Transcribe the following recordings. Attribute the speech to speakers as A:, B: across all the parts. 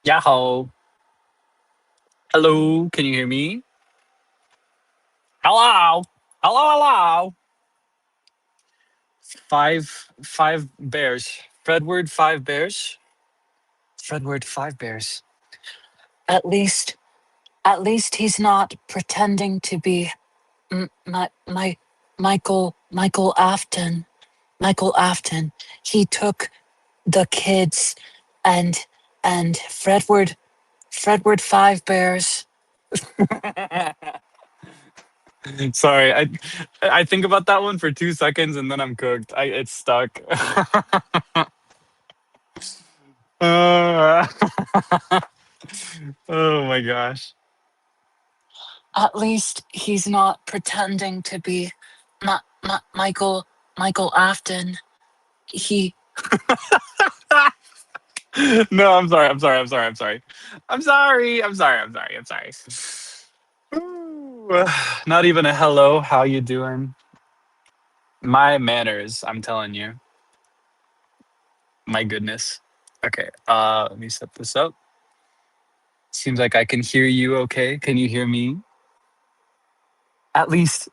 A: Yahoo. Hello. Can you hear me? Hello. Hello. Hello. Five bears. Fredward five bears. Fredward five bears.
B: At least, at least he's not pretending to be my Michael Afton. Michael Afton. He took the kids and Fredward five bears.
A: Sorry, I think about that one for 2 seconds and then I'm cooked. It's stuck. Uh, oh my gosh.
B: At least he's not pretending to be Michael Afton. He
A: No, I'm sorry. I'm sorry. I'm sorry. I'm sorry. I'm sorry. I'm sorry. I'm sorry. I'm sorry. Ooh, not even a hello. How you doing? My manners. I'm telling you. My goodness. Okay. Let me set this up. Seems like I can hear you. Okay. Can you hear me? At least.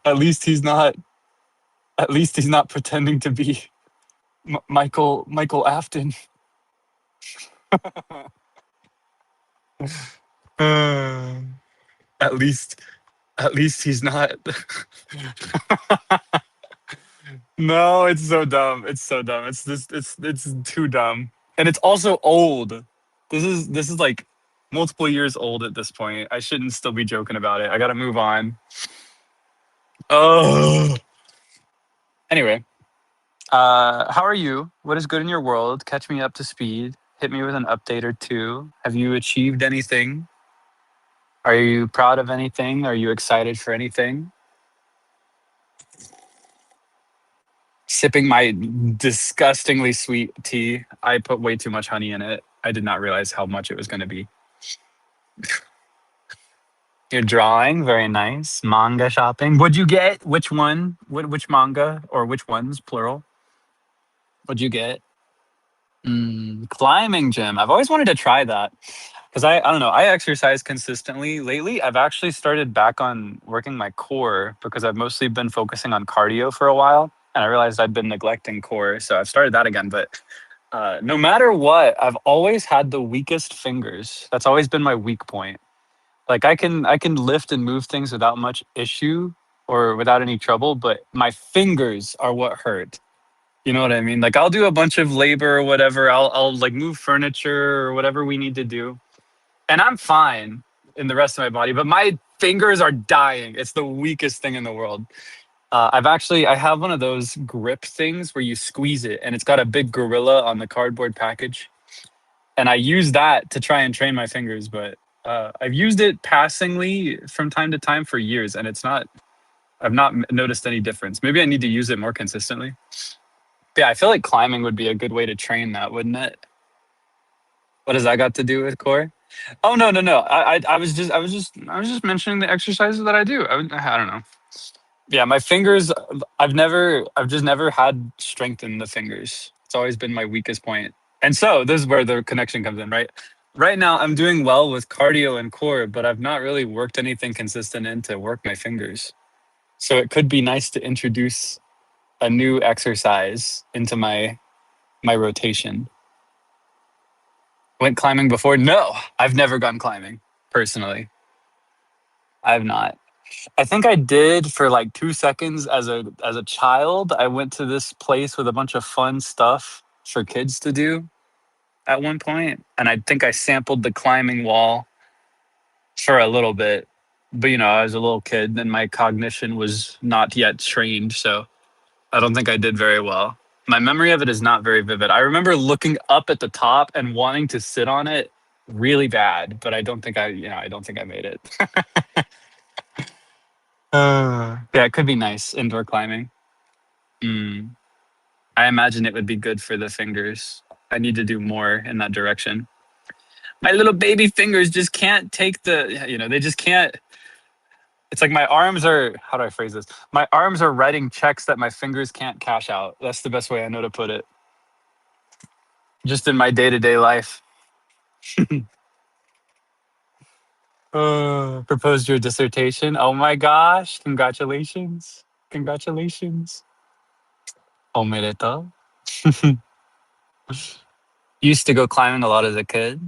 A: At least he's not. At least he's not pretending to be Michael Afton. Uh, at least he's not. No, it's so dumb. It's so dumb. It's too dumb. And it's also old. This is like multiple years old at this point. I shouldn't still be joking about it. I gotta move on. Oh. Anyway, how are you? What is good in your world? Catch me up to speed. Hit me with an update or two. Have you achieved anything? Are you proud of anything? Are you excited for anything? Sipping my disgustingly sweet tea. I put way too much honey in it. I did not realize how much it was going to be. You're drawing, very nice. Manga shopping. What'd you get? Which one? Which manga or which ones, plural? What'd you get? Climbing gym. I've always wanted to try that because I don't know. I exercise consistently lately. I've actually started back on working my core because I've mostly been focusing on cardio for a while, and I realized I'd been neglecting core, so I've started that again. But no matter what, I've always had the weakest fingers. That's always been my weak point. Like I can lift and move things without much issue or without any trouble, but my fingers are what hurt. You know what I mean? Like I'll do a bunch of labor or whatever. I'll like move furniture or whatever we need to do, and I'm fine in the rest of my body. But my fingers are dying. It's the weakest thing in the world. I have one of those grip things where you squeeze it, and it's got a big gorilla on the cardboard package, and I use that to try and train my fingers. But I've used it passingly from time to time for years, and it's not. I've not noticed any difference. Maybe I need to use it more consistently. Yeah, I feel like climbing would be a good way to train that, wouldn't it? What does that got to do with core? Oh no, no, no. I was just mentioning the exercises that I do. I don't know. Yeah, my fingers. I've just never had strength in the fingers. It's always been my weakest point. And so this is where the connection comes in, right? Right now, I'm doing well with cardio and core, but I've not really worked anything consistent in to work my fingers. So it could be nice to introduce a new exercise into my rotation. Went climbing before? No, I've never gone climbing personally. I have not. I think I did for like 2 seconds as a child. I went to this place with a bunch of fun stuff for kids to do at one point, and I think I sampled the climbing wall for a little bit. But I was a little kid and my cognition was not yet trained, so I don't think I did very well. My memory of it is not very vivid. I remember looking up at the top and wanting to sit on it really bad, but I don't think I don't think I made it. Yeah, it could be nice indoor climbing. Mm. I imagine it would be good for the fingers. I need to do more in that direction. My little baby fingers just can't take they just can't. It's like my arms are, how do I phrase this? My arms are writing checks that my fingers can't cash out. That's the best way I know to put it. Just in my day to day life. Proposed your dissertation. Oh my gosh. Congratulations. Congratulations. Omedeto. Used to go climbing a lot as a kid.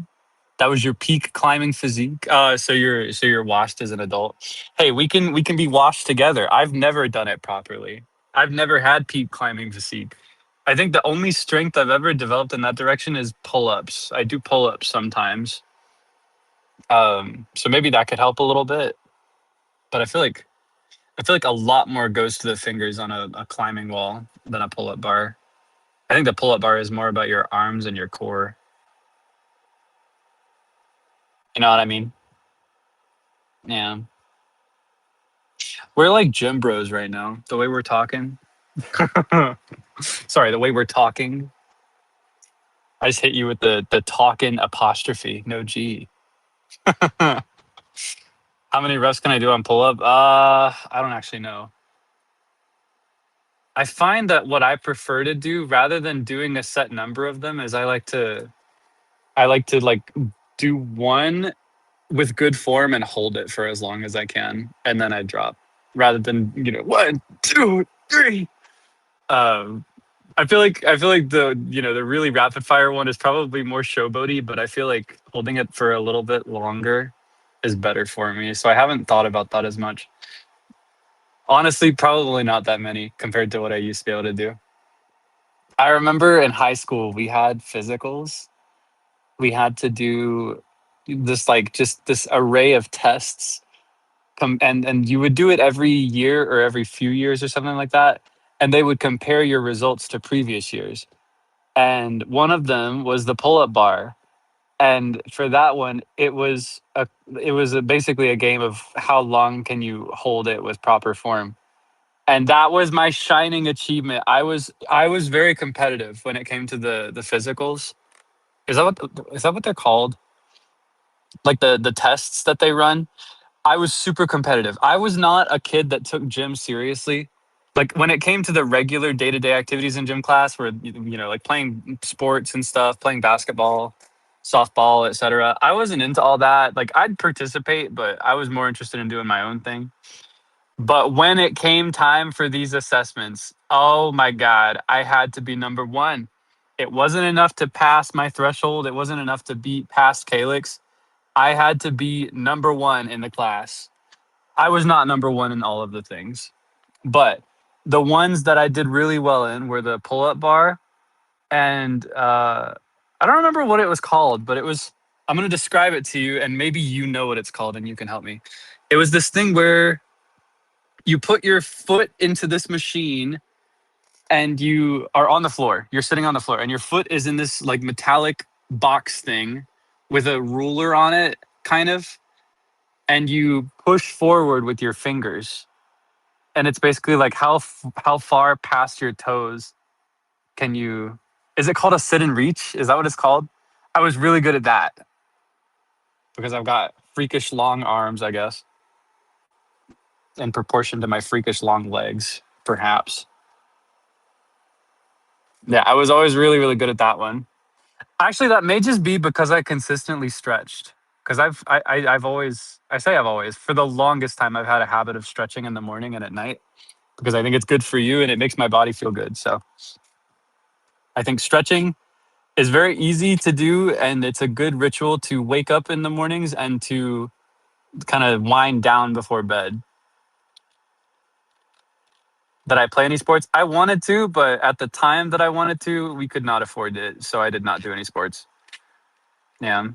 A: That was your peak climbing physique. So you're washed as an adult. Hey, we can be washed together. I've never done it properly. I've never had peak climbing physique. I think the only strength I've ever developed in that direction is pull-ups. I do pull-ups sometimes. So maybe that could help a little bit. But I feel like a lot more goes to the fingers on a climbing wall than a pull-up bar. I think the pull-up bar is more about your arms and your core. You know what I mean? Yeah. We're like gym bros right now. The way we're talking. Sorry, the way we're talking. I just hit you with the talking apostrophe, no G. How many reps can I do on pull up? I don't actually know. I find that what I prefer to do rather than doing a set number of them is I like to like do one with good form and hold it for as long as I can, and then I drop rather than 1, 2, 3. Um, I feel like the really rapid fire one is probably more showboaty, but I feel like holding it for a little bit longer is better for me. So I haven't thought about that as much. Honestly, probably not that many compared to what I used to be able to do. I remember in high school we had physicals. We had to do this like just this array of tests. And you would do it every year or every few years or something like that, and they would compare your results to previous years. And one of them was the pull-up bar. And for that one, basically a game of how long can you hold it with proper form. And that was my shining achievement. I was very competitive when it came to the physicals. Is that what they're called? Like the tests that they run? I was super competitive. I was not a kid that took gym seriously. Like when it came to the regular day-to-day activities in gym class where like playing sports and stuff, playing basketball, softball, etc. I wasn't into all that. Like I'd participate, but I was more interested in doing my own thing. But when it came time for these assessments, oh my god, I had to be number 1. It wasn't enough to pass my threshold. It wasn't enough to beat past Kaelix. I had to be number 1 in the class. I was not number 1 in all of the things, but the ones that I did really well in were the pull-up bar, and I don't remember what it was called, but it was. I'm going to describe it to you, and maybe you know what it's called, and you can help me. It was this thing where you put your foot into this machine, and you are on the floor. You're sitting on the floor, and your foot is in this like metallic box thing with a ruler on it, kind of, and you push forward with your fingers, and it's basically like how far past your toes can you. Is it called a sit and reach? Is that what it's called? I was really good at that because I've got freakish long arms, I guess, in proportion to my freakish long legs, perhaps. Yeah, I was always really, really good at that one. Actually, that may just be because I consistently stretched. Because I've always, I say I've always, for the longest time, I've had a habit of stretching in the morning and at night because I think it's good for you and it makes my body feel good. So I think stretching is very easy to do and it's a good ritual to wake up in the mornings and to kind of wind down before bed. Did I play any sports? I wanted to, but at the time that I wanted to, we could not afford it. So I did not do any sports. Yeah.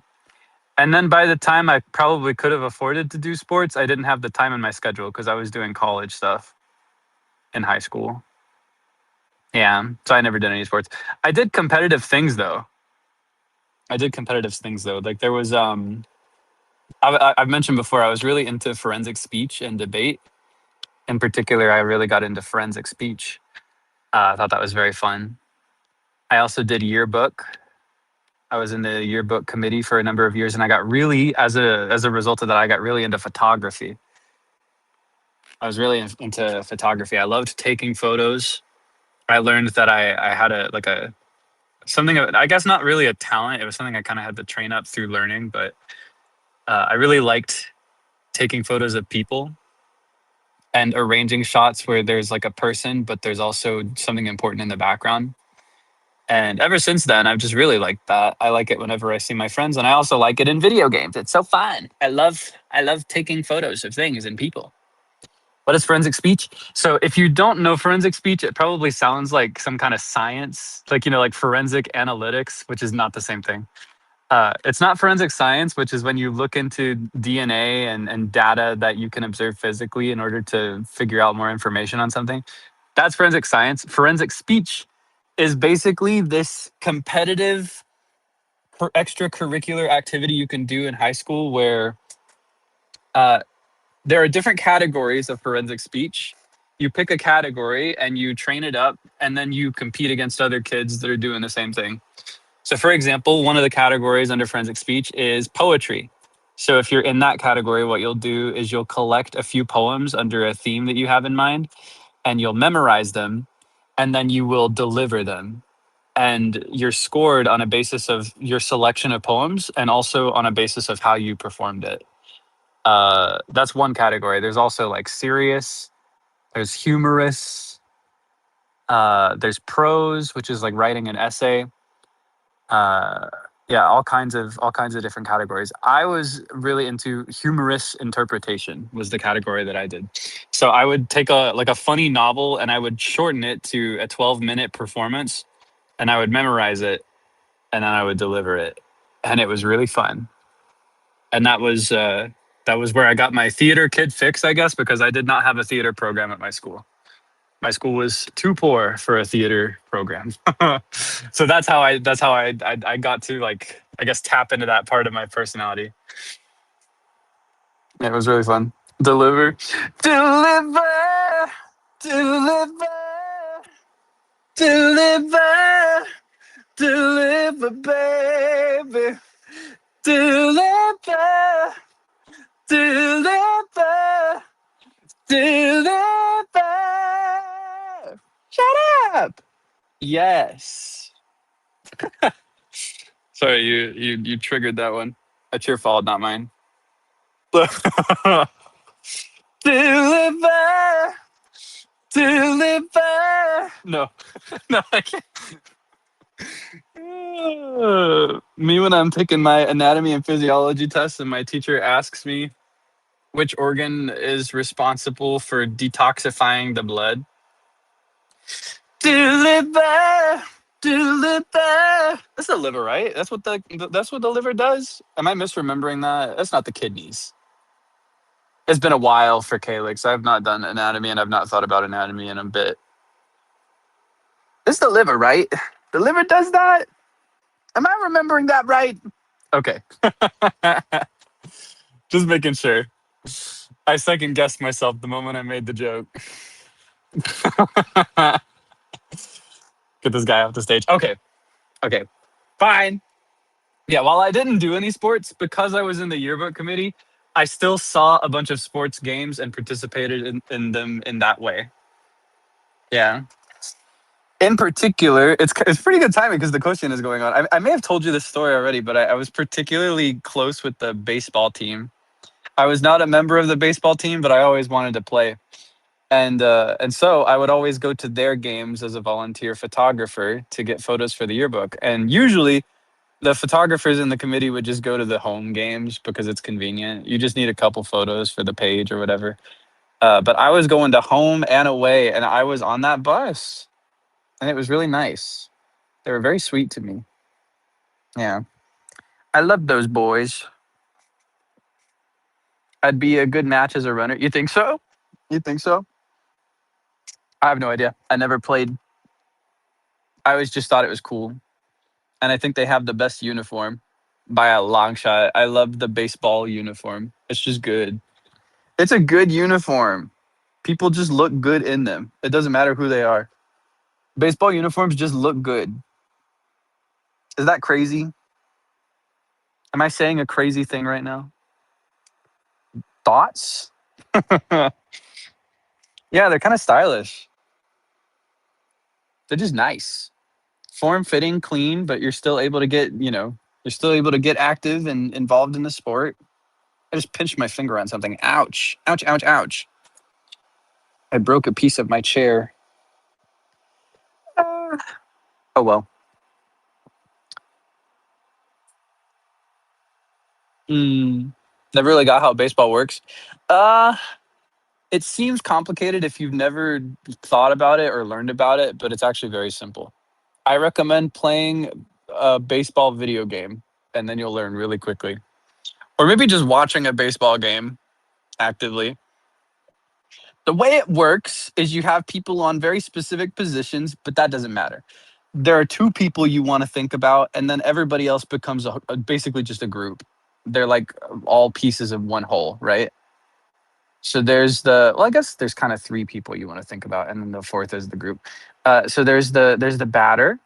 A: And then by the time I probably could have afforded to do sports, I didn't have the time in my schedule because I was doing college stuff in high school. Yeah. So I never did any sports. I did competitive things though. I did competitive things though. Like there was, I've mentioned before, I was really into forensic speech and debate. In particular, I really got into forensic speech. I thought that was very fun. I also did yearbook. I was in the yearbook committee for a number of years, and I got really, as a result of that, I got really into photography. I was really into photography. I loved taking photos. I learned that I had a like a something I guess not really a talent. It was something I kind of had to train up through learning, but I really liked taking photos of people and arranging shots where there's like a person, but there's also something important in the background. And ever since then, I've just really liked that. I like it whenever I see my friends, and I also like it in video games. It's so fun. I love taking photos of things and people. What is forensic speech? So if you don't know forensic speech, it probably sounds like some kind of science, like like forensic analytics, which is not the same thing. It's not forensic science, which is when you look into DNA and data that you can observe physically in order to figure out more information on something. That's forensic science. Forensic speech is basically this competitive extracurricular activity you can do in high school where uh, there are different categories of forensic speech. You pick a category and you train it up, and then you compete against other kids that are doing the same thing. So, for example, one of the categories under forensic speech is poetry. So, if you're in that category, what you'll do is you'll collect a few poems under a theme that you have in mind, and you'll memorize them, and then you will deliver them. And you're scored on a basis of your selection of poems and also on a basis of how you performed it. That's one category. There's also like serious, there's humorous, there's prose, which is like writing an essay. Uh, yeah, all kinds of different categories. I was really into humorous interpretation was the category that I did. So I would take a funny novel and I would shorten it to a 12-minute performance and I would memorize it and then I would deliver it. And it was really fun. And that was where I got my theater kid fix, I guess, because I did not have a theater program at my school. My school was too poor for a theater program. So that's how I got to like I guess tap into that part of my personality. It was really fun. Deliver, deliver, deliver, deliver, deliver, baby, deliver, deliver, deliver. Shut up. Yes. Sorry, you triggered that one. That's your fault, not mine. Deliver, deliver. No, no, I can't. Me when I'm taking my anatomy and physiology test, and my teacher asks me which organ is responsible for detoxifying the blood. Deliver, deliver. That's the liver, right? That's what the liver does. Am I misremembering that? That's not the kidneys. It's been a while for Kaelix. I've not done anatomy and I've not thought about anatomy in a bit. It's the liver, right? The liver does that? Am I remembering that right? Okay. Just making sure. I second guessed myself the moment I made the joke. Get this guy off the stage. Okay. Okay. Fine. Yeah, while I didn't do any sports, because I was in the yearbook committee, I still saw a bunch of sports games and participated in them in that way. Yeah. In particular, it's pretty good timing because the question is going on. I may have told you this story already, but I was particularly close with the baseball team. I was not a member of the baseball team, but I always wanted to play. And so I would always go to their games as a volunteer photographer to get photos for the yearbook. And usually the photographers in the committee would just go to the home games because it's convenient. You just need a couple photos for the page or whatever. But I was going to home and away, and I was on that bus, and it was really nice. They were very sweet to me. Yeah, I love those boys. I'd be a good match as a runner. You think so? You think so? I have no idea. I never played. I always just thought it was cool, and I think they have the best uniform by a long shot. I love the baseball uniform. It's just good. It's a good uniform. People just look good in them. It doesn't matter who they are. Baseball uniforms just look good. Is that crazy? Am I saying a crazy thing right now? Thoughts? Yeah, they're kind of stylish. They're just nice. Form fitting, clean, but you're still able to get, you're still able to get active and involved in the sport. I just pinched my finger on something. Ouch. Ouch, ouch, ouch. I broke a piece of my chair. Uh, oh well. Never really got how baseball works. Uh, it seems complicated if you've never thought about it or learned about it, but it's actually very simple. I recommend playing a baseball video game, and then you'll learn really quickly. Or maybe just watching a baseball game actively. The way it works is you have people on very specific positions, but that doesn't matter. There are two people you want to think about, and then everybody else becomes basically just a group. They're like all pieces of one whole, right? So I guess there's kind of three people you want to think about, and then the fourth is the group. So there's the batter,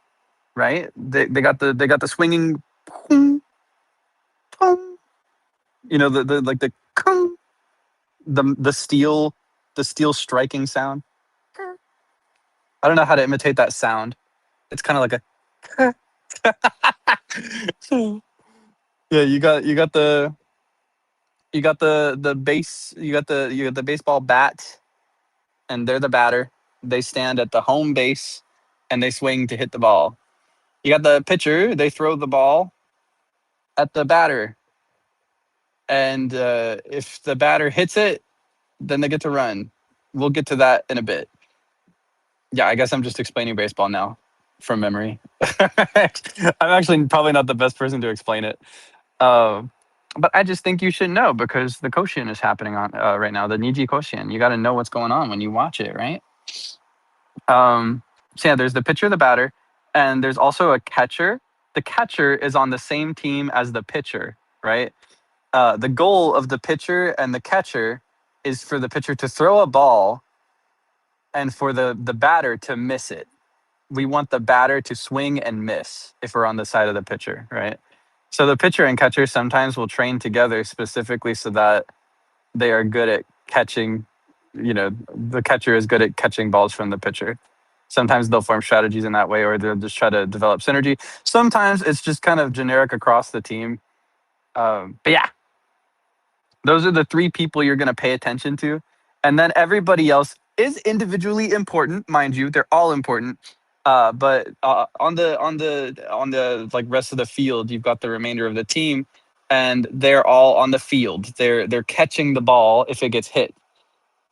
A: right? They got the swinging, pung, pung, the like the kung, the steel striking sound. I don't know how to imitate that sound. It's kind of like a yeah. You got the base. You got the baseball bat, and they're the batter. They stand at the home base, and they swing to hit the ball. You got the pitcher. They throw the ball at the batter, and if the batter hits it, then they get to run. We'll get to that in a bit. Yeah, I guess I'm just explaining baseball now from memory. I'm actually probably not the best person to explain it. Uh, but I just think you should know because the Koshin is happening on right now. The Niji Koshin. You got to know what's going on when you watch it, right? Um, so yeah, there's the pitcher, the batter, and there's also a catcher. The catcher is on the same team as the pitcher, right? The goal of the pitcher and the catcher is for the pitcher to throw a ball and for the batter to miss it. We want the batter to swing and miss if we're on the side of the pitcher, right? So the pitcher and catcher sometimes will train together specifically so that they are good at catching, the catcher is good at catching balls from the pitcher. Sometimes they'll form strategies in that way or they'll just try to develop synergy. Sometimes it's just kind of generic across the team. But yeah, those are the three people you're going to pay attention to. And then everybody else is individually important, mind you. They're all important. But on the like rest of the field, you've got the remainder of the team, and they're all on the field. They're catching the ball if it gets hit.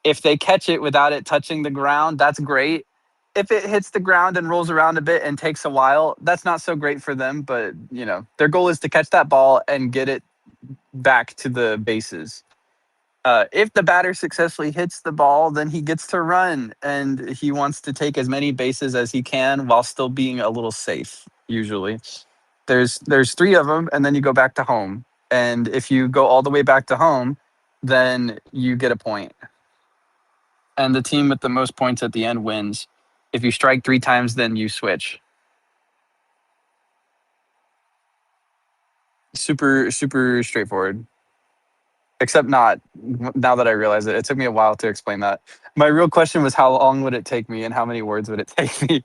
A: If they catch it without it touching the ground, that's great. If it hits the ground and rolls around a bit and takes a while, that's not so great for them. But their goal is to catch that ball and get it back to the bases. If the batter successfully hits the ball, then he gets to run and he wants to take as many bases as he can while still being a little safe. Usually, there's three of them, and then you go back to home. And if you go all the way back to home, then you get a point, and the team with the most points at the end wins. If you strike three times, then you switch. Super super straightforward. Except not now that I realize it. It took me a while to explain that. My real question was how long would it take me and how many words would it take me?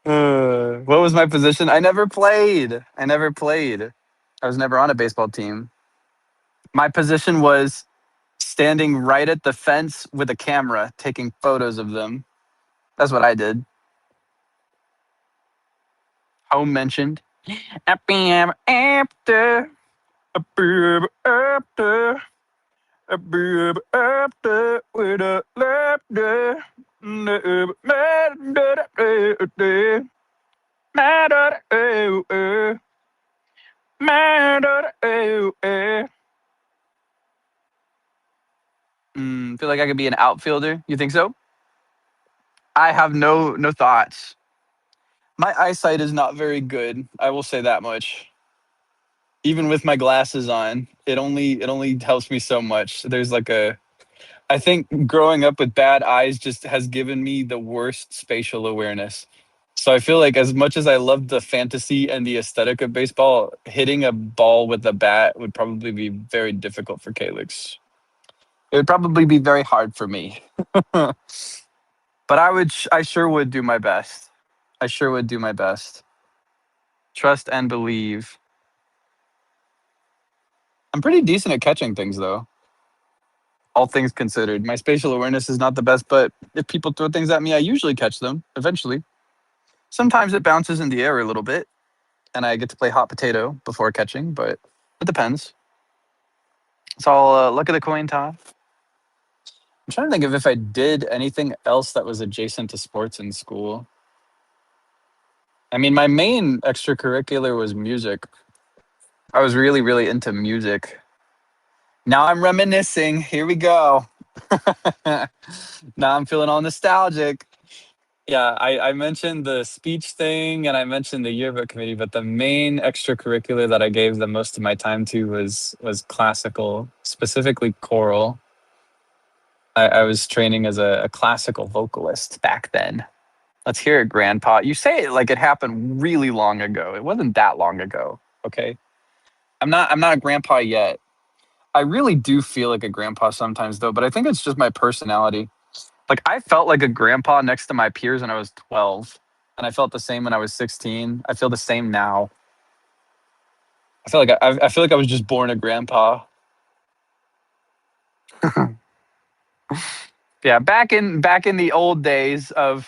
A: What was my position? I never played. I never played. I was never on a baseball team. My position was standing right at the fence with a camera, taking photos of them. That's what I did. Home mentioned. After, after, after, after, with a laughter. Feel like I could be an outfielder. You think so? I have no thoughts. My eyesight is not very good. I will say that much. Even with my glasses on, it only helps me so much. There's like a I think growing up with bad eyes just has given me the worst spatial awareness. So I feel like as much as I love the fantasy and the aesthetic of baseball, hitting a ball with a bat would probably be very difficult for Kaelix. It would probably be very hard for me. But I sure would do my best. I sure would do my best. Trust and believe. I'm pretty decent at catching things though. All things considered. My spatial awareness is not the best, but if people throw things at me, I usually catch them eventually. Sometimes it bounces in the air a little bit, and I get to play hot potato before catching, but it depends. It's all luck of the coin toss. I'm trying to think of if I did anything else that was adjacent to sports in school. I mean, my main extracurricular was music. I was really into music. Now I'm reminiscing. Here we go. Now I'm feeling all nostalgic. Yeah, I mentioned the speech thing and I mentioned the yearbook committee, but the main extracurricular that I gave the most of my time to was classical, specifically choral. I was training as a classical vocalist back then. Let's hear it, Grandpa. You say it like it happened really long ago. It wasn't that long ago. Okay. I'm not a grandpa yet. I really do feel like a grandpa sometimes though, but I think it's just my personality. Like I felt like a grandpa next to my peers when I was 12, and I felt the same when I was 16. I feel the same now. I feel like I was just born a grandpa. Yeah, back in the old days of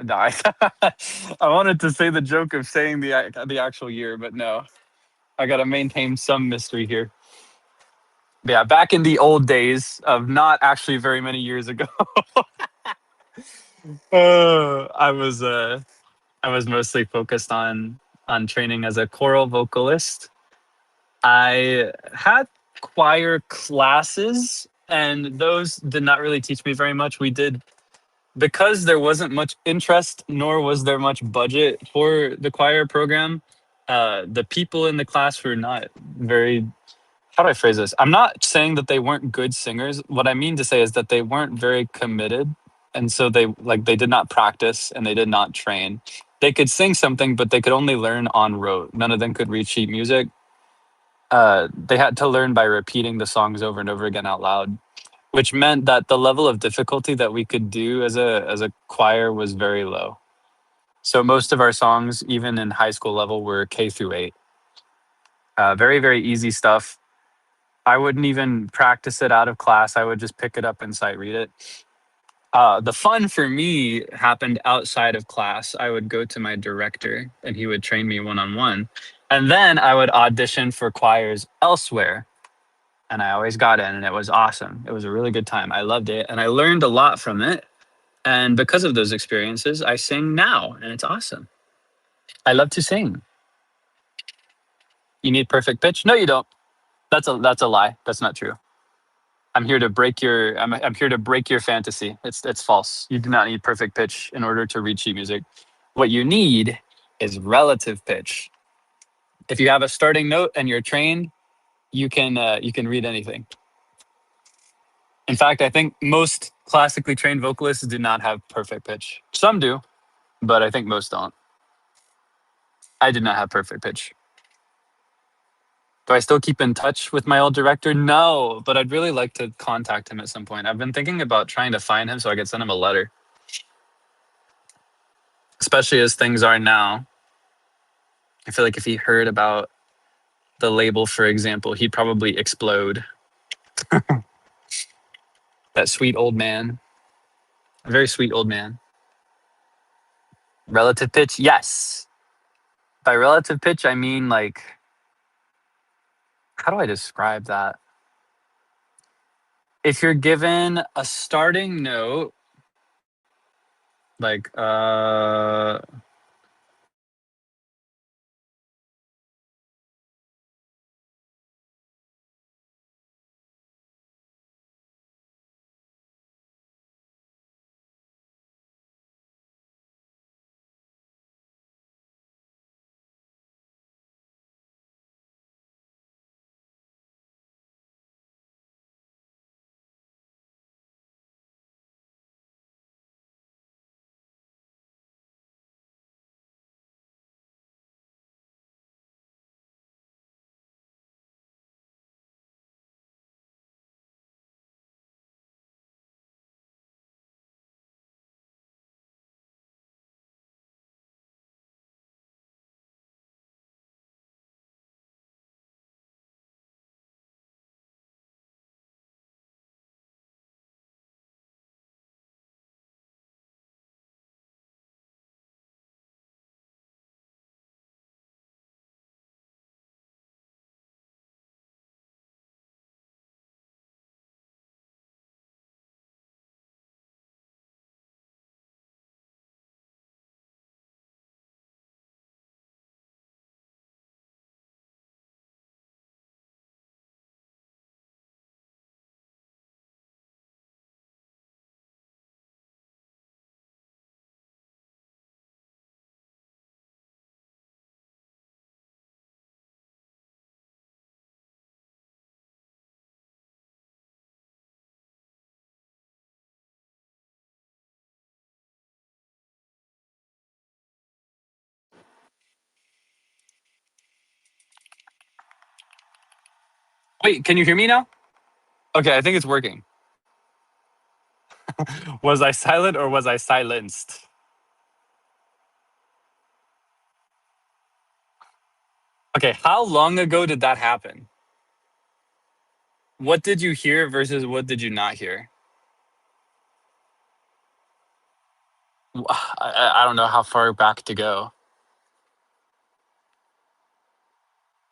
A: no, I wanted to say the joke of saying the actual year, but no. I got to maintain some mystery here. Yeah, back in the old days of not actually very many years ago. I was I was mostly focused on training as a choral vocalist. I had choir classes, and those did not really teach me very much. We did because there wasn't much interest, nor was there much budget for the choir program. The people in the class were not very. How do I phrase this? I'm not saying that they weren't good singers. What I mean to say is that they weren't very committed, and so they did not practice and they did not train. They could sing something, but they could only learn on rote. None of them could read sheet music. They had to learn by repeating the songs over and over again out loud, which meant that the level of difficulty that we could do as a choir was very low. So most of our songs, even in high school level, were K through 8. Very easy stuff. I wouldn't even practice it out of class. I would just pick it up and sight read it. The fun for me happened outside of class. I would go to my director and he would train me one on one. And then I would audition for choirs elsewhere. And I always got in, and it was awesome. It was a really good time. I loved it, and I learned a lot from it. And because of those experiences, I sing now, and it's awesome. I love to sing. You need perfect pitch? No, you don't. That's a lie. That's not true. I'm here to break your fantasy. It's false. You do not need perfect pitch in order to read sheet music. What you need is relative pitch. If you have a starting note and you're trained, you can read anything. In fact, I think most classically trained vocalists do not have perfect pitch. Some do, but I think most don't. I did not have perfect pitch. Do I still keep in touch with my old director? No, but I'd really like to contact him at some point. I've been thinking about trying to find him so I could send him a letter. especially as things are now. I feel like if he heard about the label, for example, he'd probably explode. That sweet old man. A very sweet old man. Relative pitch, yes. By relative pitch, I mean like, how do I describe that? If you're given a starting note, like wait, can you hear me now? Okay, I think it's working. Was I silent or was I silenced? Okay, how long ago did that happen? What did you hear versus what did you not hear? I don't know how far back to go.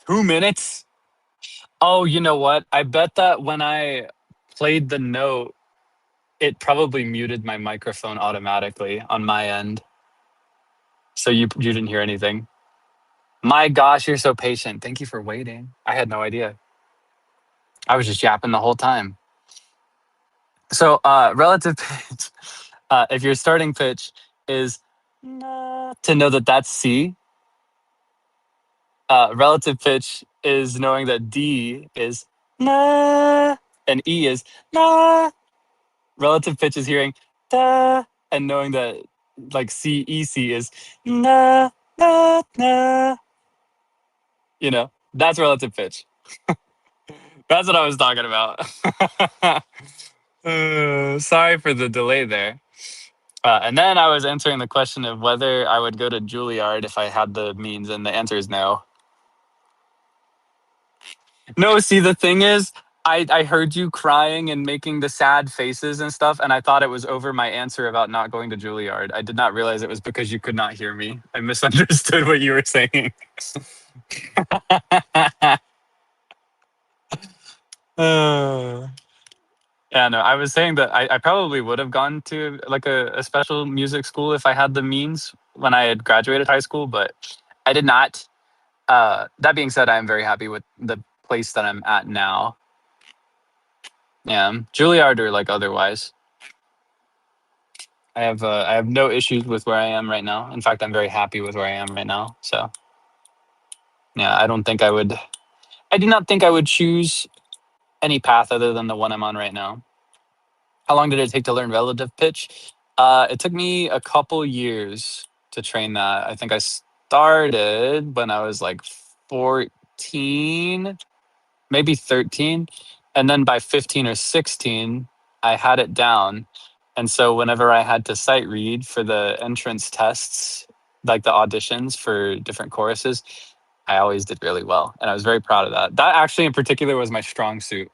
A: 2 minutes? Oh, you know what? I bet that when I played the note, it probably muted my microphone automatically on my end. So you didn't hear anything. My gosh, you're so patient. Thank you for waiting. I had no idea. I was just yapping the whole time. So relative pitch, if your starting pitch is na, to know that that's C, relative pitch is knowing that D is na and E is na. Relative pitch is hearing da and knowing that like C E C is na na na. You know, that's relative pitch. That's what I was talking about. Sorry for the delay there. And then I was answering the question of whether I would go to Juilliard if I had the means, and the answer is no. No, see, the thing is, I heard you crying and making the sad faces and stuff, and I thought it was over my answer about not going to Juilliard. I did not realize it was because you could not hear me. I misunderstood what you were saying. uh, yeah, no, I was saying that I probably would have gone to like a special music school if I had the means when I had graduated high school, but I did not. That being said, I am very happy with the place that I'm at now. Yeah, Juilliard or like otherwise. I have no issues with where I am right now. In fact, I'm very happy with where I am right now. So yeah, I don't think I would. I do not think I would choose any path other than the one I'm on right now. How long did it take to learn relative pitch? It took me a couple years to train that. I think I started when I was like 14, maybe 13. And then by 15 or 16, I had it down. And so whenever I had to sight read for the entrance tests, like the auditions for different choruses, I always did really well. And I was very proud of that. That actually in particular was my strong suit.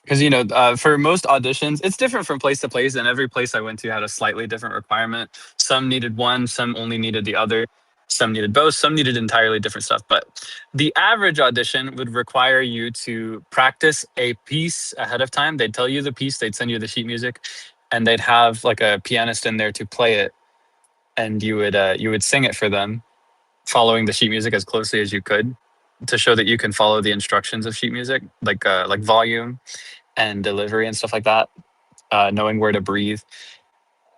A: Because, for most auditions, it's different from place to place. And every place I went to had a slightly different requirement. Some needed one, some only needed the other. Some needed both, some needed entirely different stuff. But the average audition would require you to practice a piece ahead of time. They'd tell you the piece, they'd send you the sheet music, and they'd have like a pianist in there to play it, and you would sing it for them, following the sheet music as closely as you could, to show that you can follow the instructions of sheet music, like volume and delivery and stuff like that, knowing where to breathe.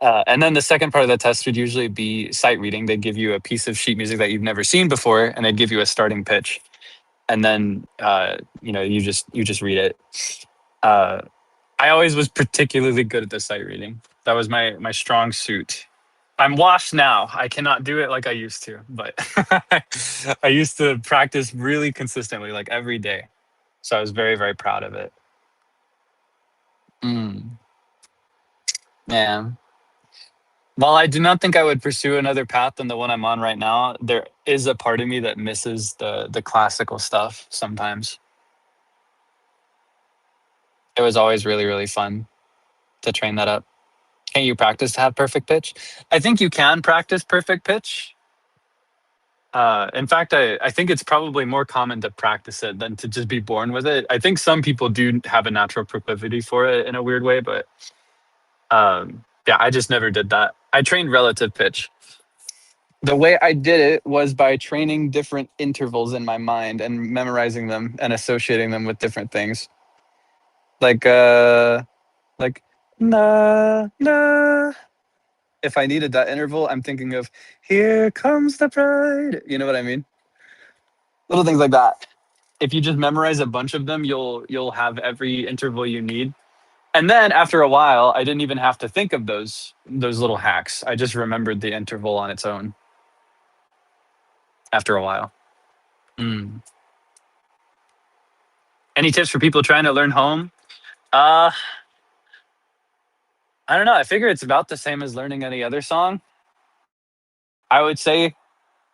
A: And then the second part of the test would usually be sight reading. They'd give you a piece of sheet music that you've never seen before, and they'd give you a starting pitch, and then you just read it. Uh, I always was particularly good at the sight reading. That was my strong suit. I'm washed now. I cannot do it like I used to, but I used to practice really consistently, like every day. So I was very, very proud of it. Mm, yeah. While I do not think I would pursue another path than the one I'm on right now, there is a part of me that misses the classical stuff sometimes. It was always really, really fun to train that up. Can't you practice to have perfect pitch? I think you can practice perfect pitch. In fact, I think it's probably more common to practice it than to just be born with it. I think some people do have a natural proclivity for it in a weird way, but yeah, I just never did that. I trained relative pitch. The way I did it was by training different intervals in my mind and memorizing them and associating them with different things. Like like na na. If I needed that interval, I'm thinking of "Here Comes the Bride." You know what I mean? Little things like that. If you just memorize a bunch of them, you'll have every interval you need. And then after a while, I didn't even have to think of those little hacks. I just remembered the interval on its own after a while. Mm. Any tips for people trying to learn home? Uh, I don't know. I figure it's about the same as learning any other song. I would say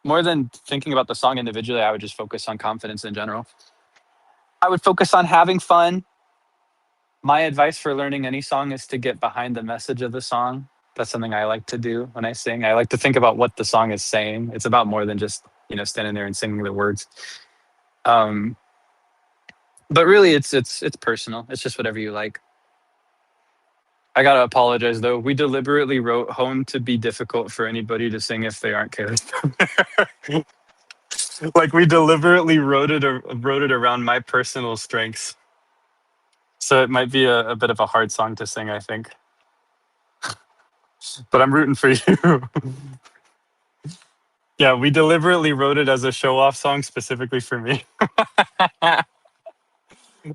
A: more than thinking about the song individually, I would just focus on confidence in general. I would focus on having fun. My advice for learning any song is to get behind the message of the song. That's something I like to do when I sing. I like to think about what the song is saying. It's about more than just, standing there and singing the words. Um, but really it's personal. It's just whatever you like. I gotta apologize though. We deliberately wrote "Home" to be difficult for anybody to sing if they aren't Kaelix. Like we deliberately wrote it around my personal strengths. So it might be a bit of a hard song to sing, I think. But I'm rooting for you. Yeah, we deliberately wrote it as a show-off song specifically for me.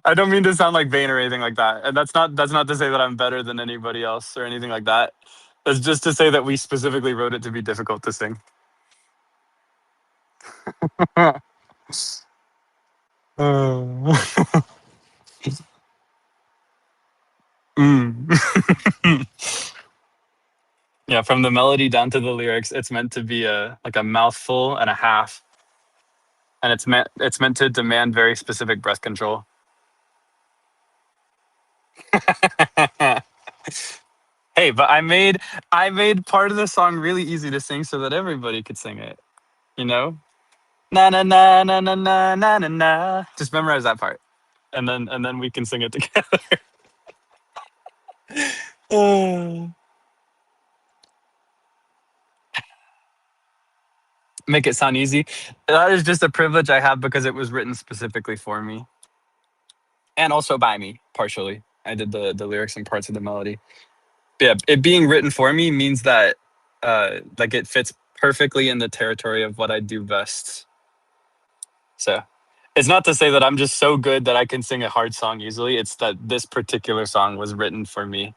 A: I don't mean to sound like vain or anything like that. And that's not to say that I'm better than anybody else or anything like that. It's just to say that we specifically wrote it to be difficult to sing. Uh, mm. Yeah, from the melody down to the lyrics, it's meant to be a mouthful and a half, and it's meant to demand very specific breath control. Hey, but I made part of the song really easy to sing so that everybody could sing it. You know, na na na na na na na na na. Just memorize that part, and then we can sing it together. Make it sound easy. That is just a privilege I have because it was written specifically for me, and also by me partially. I did the lyrics and parts of the melody. Yeah, it being written for me means that like it fits perfectly in the territory of what I do best. So it's not to say that I'm just so good that I can sing a hard song easily. It's that this particular song was written for me.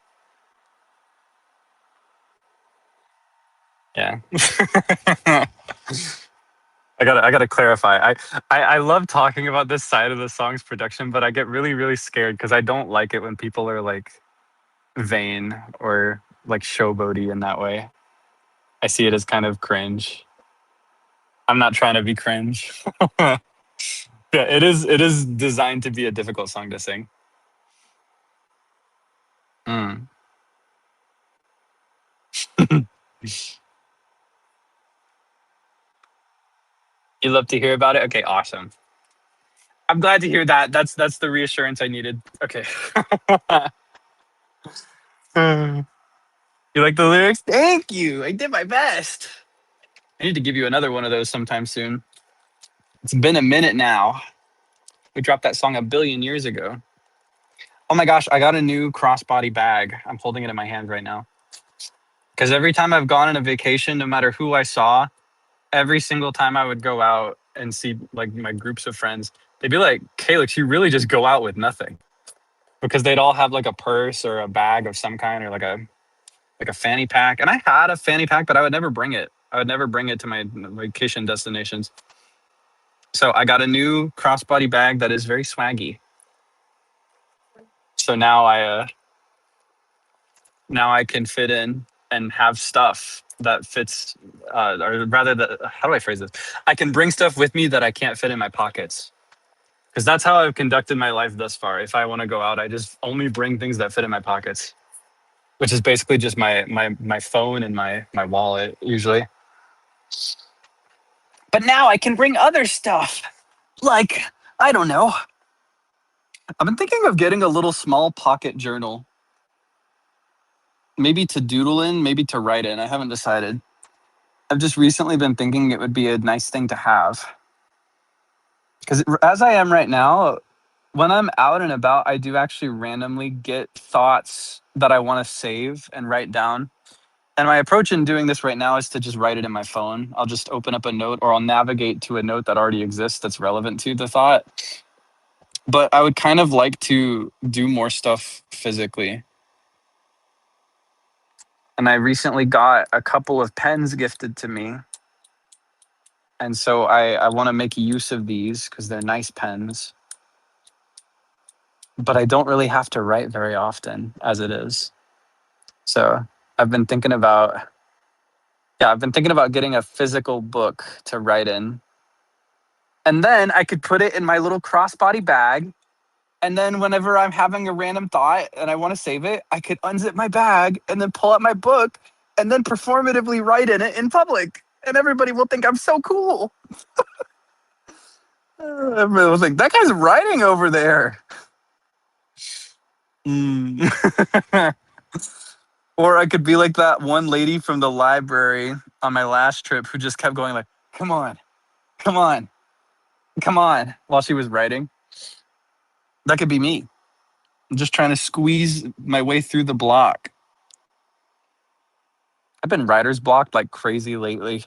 A: Yeah. I gotta clarify. I love talking about this side of the song's production, but I get really, really scared because I don't like it when people are like vain or like showboaty in that way. I see it as kind of cringe. I'm not trying to be cringe. Yeah, it is. It is designed to be a difficult song to sing. Mm. You love to hear about it. Okay, awesome. I'm glad to hear that. That's the reassurance I needed. Okay. You like the lyrics? Thank you. I did my best. I need to give you another one of those sometime soon. It's been a minute now. We dropped that song a billion years ago. Oh my gosh, I got a new crossbody bag. I'm holding it in my hand right now. Because every time I've gone on a vacation, no matter who I saw, every single time I would go out and see like my groups of friends, they'd be like, Kaelix, you really just go out with nothing. Because they'd all have like a purse or a bag of some kind or like a fanny pack. And I had a fanny pack, but I would never bring it. I would never bring it to my vacation destinations. So I got a new crossbody bag that is very swaggy. So now I can fit in and have stuff that fits, or rather, how do I phrase this? I can bring stuff with me that I can't fit in my pockets. Because that's how I've conducted my life thus far. If I want to go out, I just only bring things that fit in my pockets, which is basically just my phone and my wallet usually. But now I can bring other stuff. Like, I don't know. I've been thinking of getting a little small pocket journal. Maybe to doodle in, maybe to write in. I haven't decided. I've just recently been thinking it would be a nice thing to have. Because as I am right now, when I'm out and about, I do actually randomly get thoughts that I want to save and write down. And my approach in doing this right now is to just write it in my phone. I'll just open up a note or I'll navigate to a note that already exists that's relevant to the thought. But I would kind of like to do more stuff physically. And I recently got a couple of pens gifted to me. And so I want to make use of these because they're nice pens. But I don't really have to write very often as it is. So I've been thinking about, yeah, I've been thinking about getting a physical book to write in. And then I could put it in my little crossbody bag. And then whenever I'm having a random thought and I want to save it, I could unzip my bag and then pull out my book and then performatively write in it in public. And everybody will think I'm so cool. Everybody will think, that guy's writing over there. Mm. Or I could be like that one lady from the library on my last trip who just kept going like, come on, come on, come on, while she was writing. That could be me. I'm just trying to squeeze my way through the block. I've been writer's blocked like crazy lately.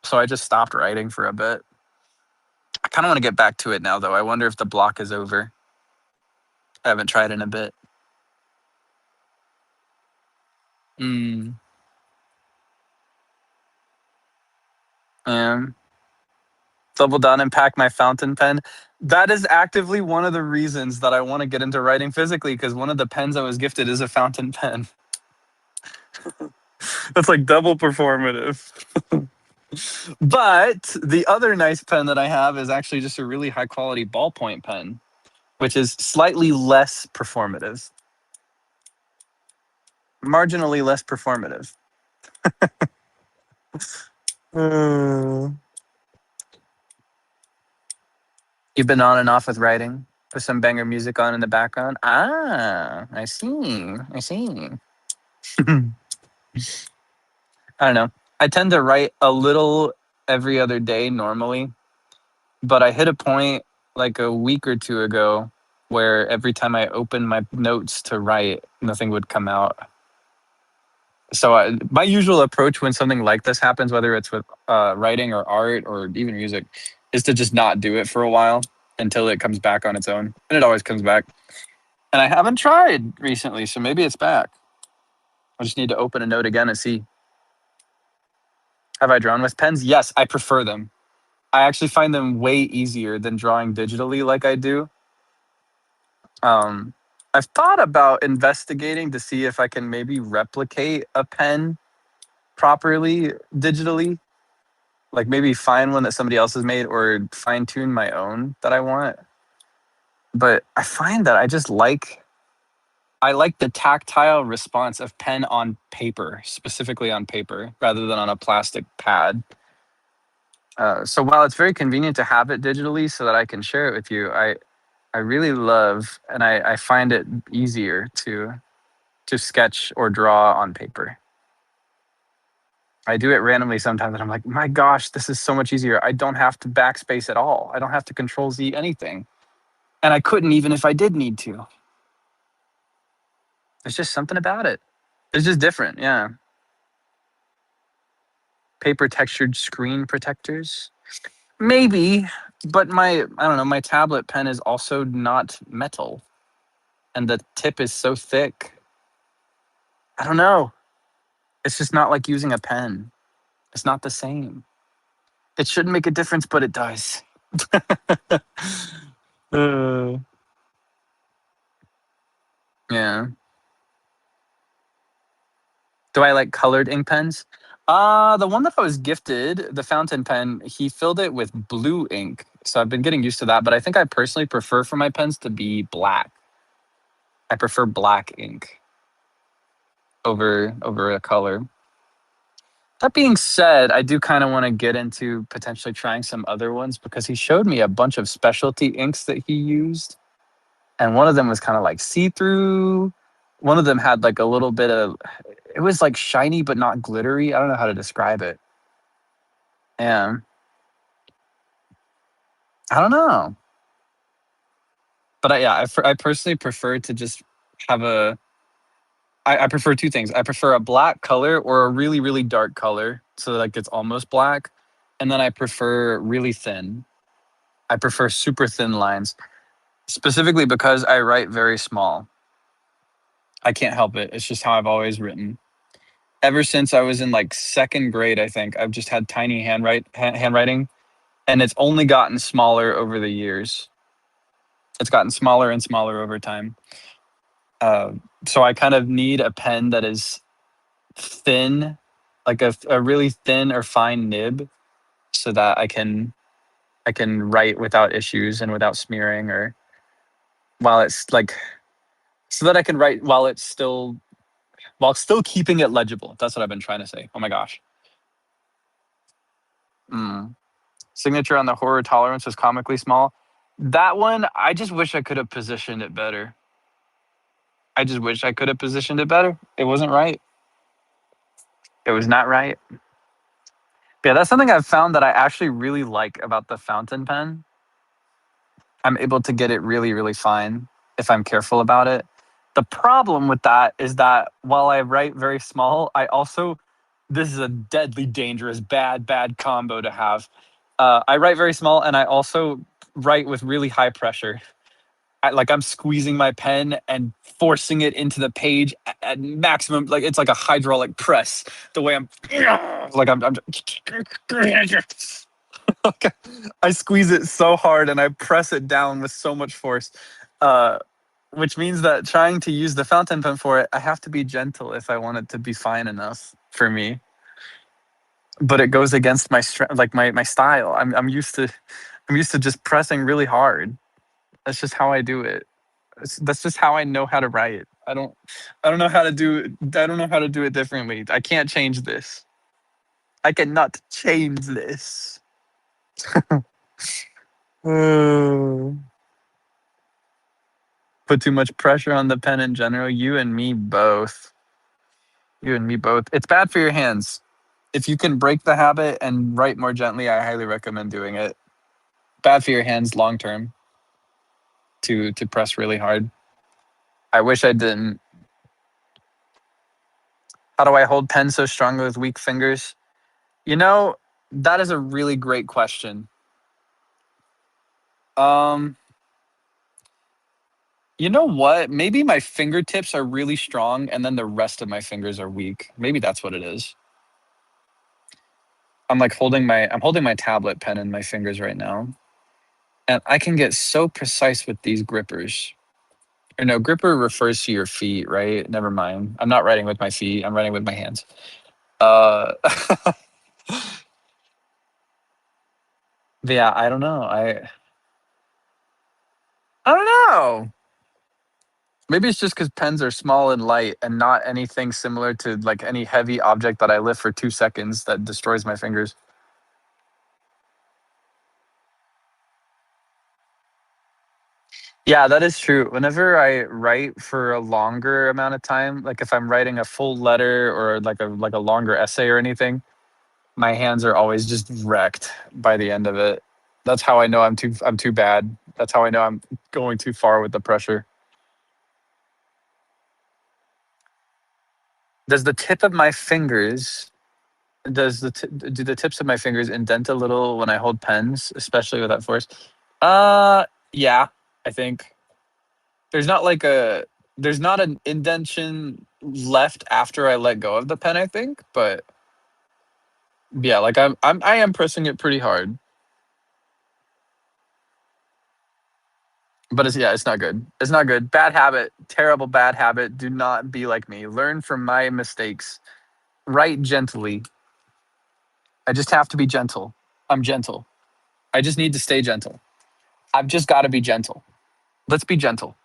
A: So I just stopped writing for a bit. I kind of want to get back to it now, though. I wonder if the block is over. I haven't tried in a bit. Mm. Double down and pack my fountain pen. That is actively one of the reasons that I want to get into writing physically, because one of the pens I was gifted is a fountain pen. That's like double performative. But the other nice pen that I have is actually just a really high quality ballpoint pen, which is slightly less performative. Marginally less performative. You've been on and off with writing? Put some banger music on in the background? Ah, I see. I see. I don't know. I tend to write a little every other day normally, but I hit a point like a week or two ago where every time I opened my notes to write, nothing would come out. So my usual approach when something like this happens, whether it's with writing or art or even music, is to just not do it for a while until it comes back on its own. And it always comes back. And I haven't tried recently, so maybe it's back. I just need to open a note again and see. Have I drawn with pens? Yes, I prefer them. I actually find them way easier than drawing digitally like I do. I've thought about investigating to see if I can maybe replicate a pen properly digitally, like maybe find one that somebody else has made or fine tune my own that I want. But I find that I like the tactile response of pen on paper, specifically on paper, rather than on a plastic pad. So while it's very convenient to have it digitally so that I can share it with you, I really love and I find it easier to sketch or draw on paper. I do it randomly sometimes and I'm like, my gosh, this is so much easier. I don't have to backspace at all. I don't have to control Z anything. And I couldn't even if I did need to. There's just something about it. It's just different, yeah. Paper textured screen protectors. Maybe, but I don't know, my tablet pen is also not metal and the tip is so thick. I don't know. It's just not like using a pen. It's not the same. It shouldn't make a difference, but it does. Uh, yeah. Do I like colored ink pens? The one that I was gifted, the fountain pen, he filled it with blue ink. So I've been getting used to that, but I think I personally prefer for my pens to be black. I prefer black ink over a color. That being said, I do kind of want to get into potentially trying some other ones because he showed me a bunch of specialty inks that he used. And one of them was kind of like see-through. One of them had like a little bit of it was like shiny but not glittery. I don't know how to describe it. And I don't know. But I personally prefer to just have I prefer two things. I prefer a black color or a really, really dark color. So like it's almost black. And then I prefer really thin. I prefer super thin lines. Specifically because I write very small. I can't help it. It's just how I've always written. Ever since I was in like second grade, I think I've just had tiny handwriting, and it's only gotten smaller over the years. It's gotten smaller and smaller over time. Uh, so I kind of need a pen that is thin, like a really thin or fine nib, so that I can write without issues and without smearing, or while it's like so that I can write while still keeping it legible. That's what I've been trying to say. Oh my gosh. Mm. Signature on the horror tolerance was comically small. That one, I just wish I could have positioned it better. I just wish I could have positioned it better. It wasn't right. It was not right. But yeah, that's something I've found that I actually really like about the fountain pen. I'm able to get it really, really fine if I'm careful about it. The problem with that is that while I write very small, I also, this is a deadly dangerous, bad combo to have. I write very small and I also write with really high pressure. I'm squeezing my pen and forcing it into the page at maximum. Like it's like a hydraulic press. The way I'm like I'm I squeeze it so hard and I press it down with so much force, uh, which means that trying to use the fountain pen for it, I have to be gentle if I want it to be fine enough for me. But it goes against my strength, like my style. I'm used to just pressing really hard. That's just how I do it. That's just how I know how to write. I don't know how to do I don't know how to do it differently. I can't change this. I cannot change this. Put too much pressure on the pen in general. You and me both. You and me both. It's bad for your hands. If you can break the habit and write more gently, I highly recommend doing it. Bad for your hands long term to press really hard. I wish I didn't. How do I hold pen so strongly with weak fingers? You know, that is a really great question. Um, you know what? Maybe my fingertips are really strong and then the rest of my fingers are weak. Maybe that's what it is. I'm holding my tablet pen in my fingers right now. And I can get so precise with these grippers. Or no, gripper refers to your feet, right? Never mind. I'm not writing with my feet. I'm writing with my hands. Uh, yeah, I don't know. I don't know. Maybe it's just because pens are small and light and not anything similar to like any heavy object that I lift for 2 seconds that destroys my fingers. Yeah, that is true. Whenever I write for a longer amount of time, like if I'm writing a full letter or like a longer essay or anything, my hands are always just wrecked by the end of it. That's how I know I'm too bad. That's how I know I'm going too far with the pressure. Does the tip of my fingers do the tips of my fingers indent a little when I hold pens, especially with that force? Yeah, I think there's not an indentation left after I let go of the pen, I think, but yeah, like I am pressing it pretty hard. But it's not good. It's not good. Bad habit, terrible bad habit. Do not be like me. Learn from my mistakes. Write gently. I just have to be gentle. I'm gentle. I just need to stay gentle. I've just got to be gentle. Let's be gentle.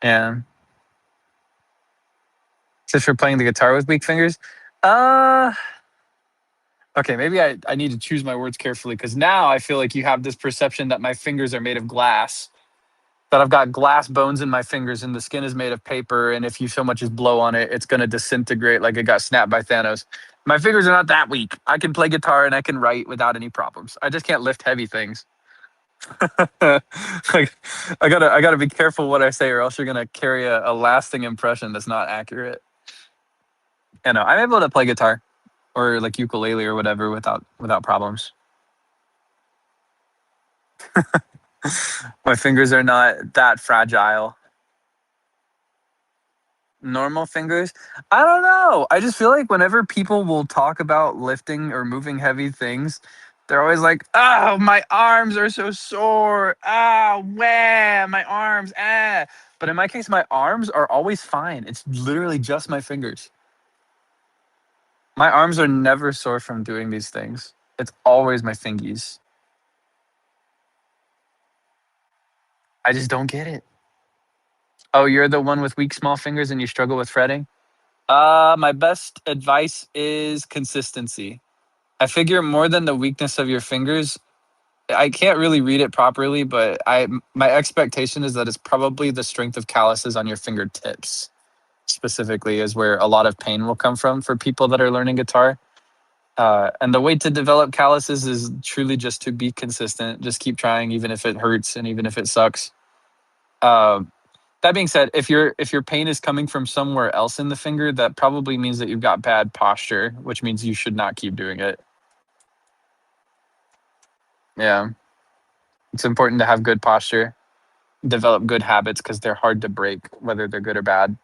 A: Yeah. Just for playing the guitar with weak fingers. Uh okay, maybe I need to choose my words carefully because now I feel like you have this perception that my fingers are made of glass, that I've got glass bones in my fingers and the skin is made of paper, and if you so much as blow on it, it's gonna disintegrate like it got snapped by Thanos. My fingers are not that weak. I can play guitar and I can write without any problems. I just can't lift heavy things. Like I gotta be careful what I say, or else you're gonna carry a lasting impression that's not accurate. You know, I'm able to play guitar or like ukulele or whatever without problems. My fingers are not that fragile. Normal fingers? I don't know. I just feel like whenever people will talk about lifting or moving heavy things, they're always like, "Oh, my arms are so sore. Ah, wham, my arms, ah." But in my case, my arms are always fine. It's literally just my fingers. My arms are never sore from doing these things. It's always my fingies. I just don't get it. Oh, you're the one with weak small fingers and you struggle with fretting? My best advice is consistency. I figure more than the weakness of your fingers, I can't really read it properly, but I my expectation is that it's probably the strength of calluses on your fingertips specifically is where a lot of pain will come from for people that are learning guitar. And the way to develop calluses is truly just to be consistent. Just keep trying, even if it hurts and even if it sucks. Um, that being said, if your pain is coming from somewhere else in the finger, that probably means that you've got bad posture, which means you should not keep doing it. Yeah, it's important to have good posture, develop good habits because they're hard to break, whether they're good or bad.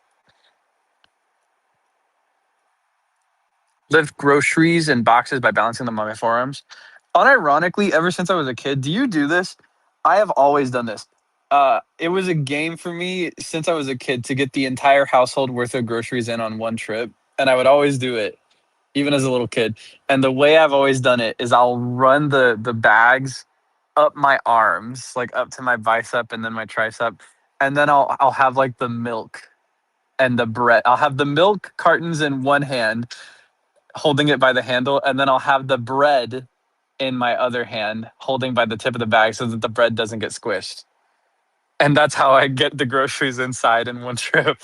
A: Lift groceries and boxes by balancing them on my forearms. Unironically, ever since I was a kid, do you do this? I have always done this. It was a game for me since I was a kid to get the entire household worth of groceries in on one trip, and I would always do it, even as a little kid. And the way I've always done it is I'll run the bags up my arms, like up to my bicep and then my tricep, and then I'll have like the milk and the bread. I'll have the milk cartons in one hand, holding it by the handle, and then I'll have the bread in my other hand, holding by the tip of the bag so that the bread doesn't get squished. And that's how I get the groceries inside in one trip.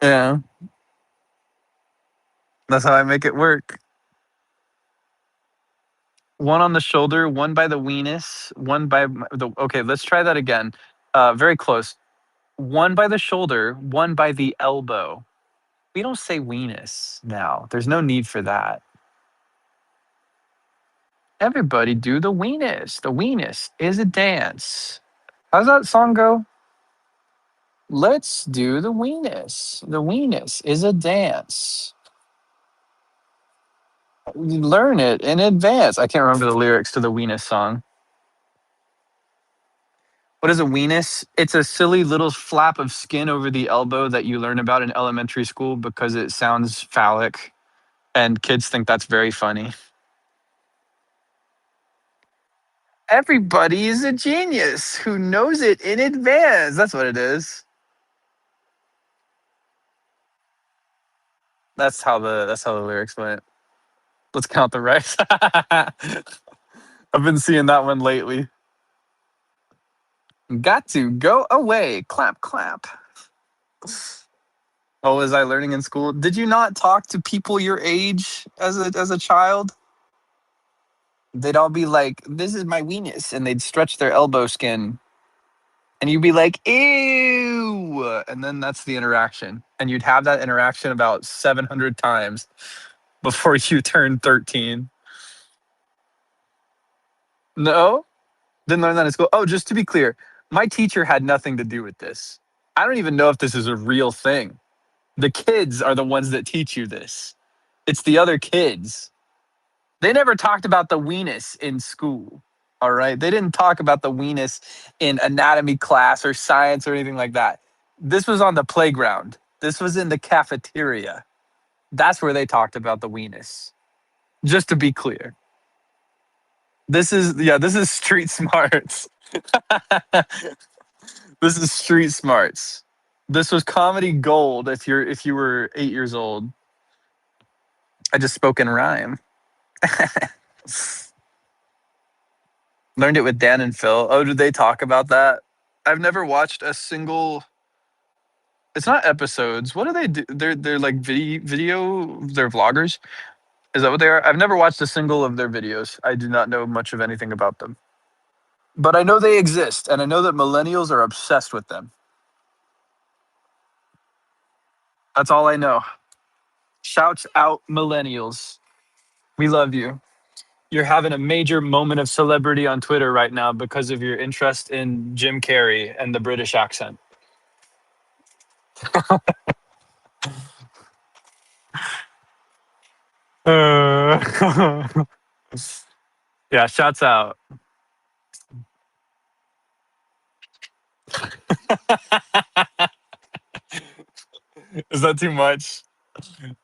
A: Yeah, that's how I make it work. One on the shoulder, one by the weenus, one by the. Okay, let's try that again. Very close. One by the shoulder, one by the elbow. We don't say weenus now. There's no need for that. Everybody do the weenus. The weenus is a dance. How's that song go? Let's do the weenus. The weenus is a dance. Learn it in advance. I can't remember the lyrics to the weenus song. What is a weenus? It's a silly little flap of skin over the elbow that you learn about in elementary school because it sounds phallic and kids think that's very funny. Everybody is a genius who knows it in advance. That's what it is. That's how the lyrics went. Let's count the rice. I've been seeing that one lately. Got to go away. Clap, clap. What was I learning in school? Did you not talk to people your age as a child? They'd all be like, "This is my weenus," and they'd stretch their elbow skin, and you'd be like, "Ew," and then that's the interaction, and you'd have that interaction about 700 times before you turn 13. No, didn't learn that in school. Oh, just to be clear, my teacher had nothing to do with this. I don't even know if this is a real thing. The kids are the ones that teach you this. It's the other kids. They never talked about the weenus in school. All right. They didn't talk about the weenus in anatomy class or science or anything like that. This was on the playground. This was in the cafeteria. That's where they talked about the weenus. Just to be clear. This is street smarts. This is street smarts. This was comedy gold if you were 8 years old. I just spoke in rhyme. Learned it with Dan and Phil. Oh, did they talk about that? I've never watched a single. It's not episodes. What do they do? They're like video. They're vloggers. Is that what they are? I've never watched a single of their videos. I do not know much of anything about them. But I know they exist, and I know that millennials are obsessed with them. That's all I know. Shouts out millennials. We love you. You're having a major moment of celebrity on Twitter right now because of your interest in Jim Carrey and the British accent. Yeah, shouts out. Is that too much?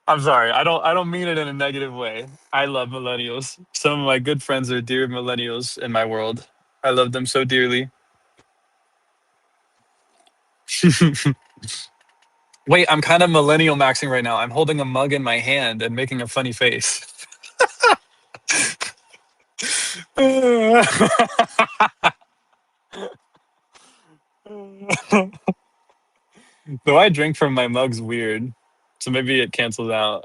A: I'm sorry. I don't mean it in a negative way. I love millennials. Some of my good friends are dear millennials in my world. I love them so dearly. Wait, I'm kind of millennial maxing right now. I'm holding a mug in my hand and making a funny face. Though I drink from my mug's weird. So maybe it cancels out.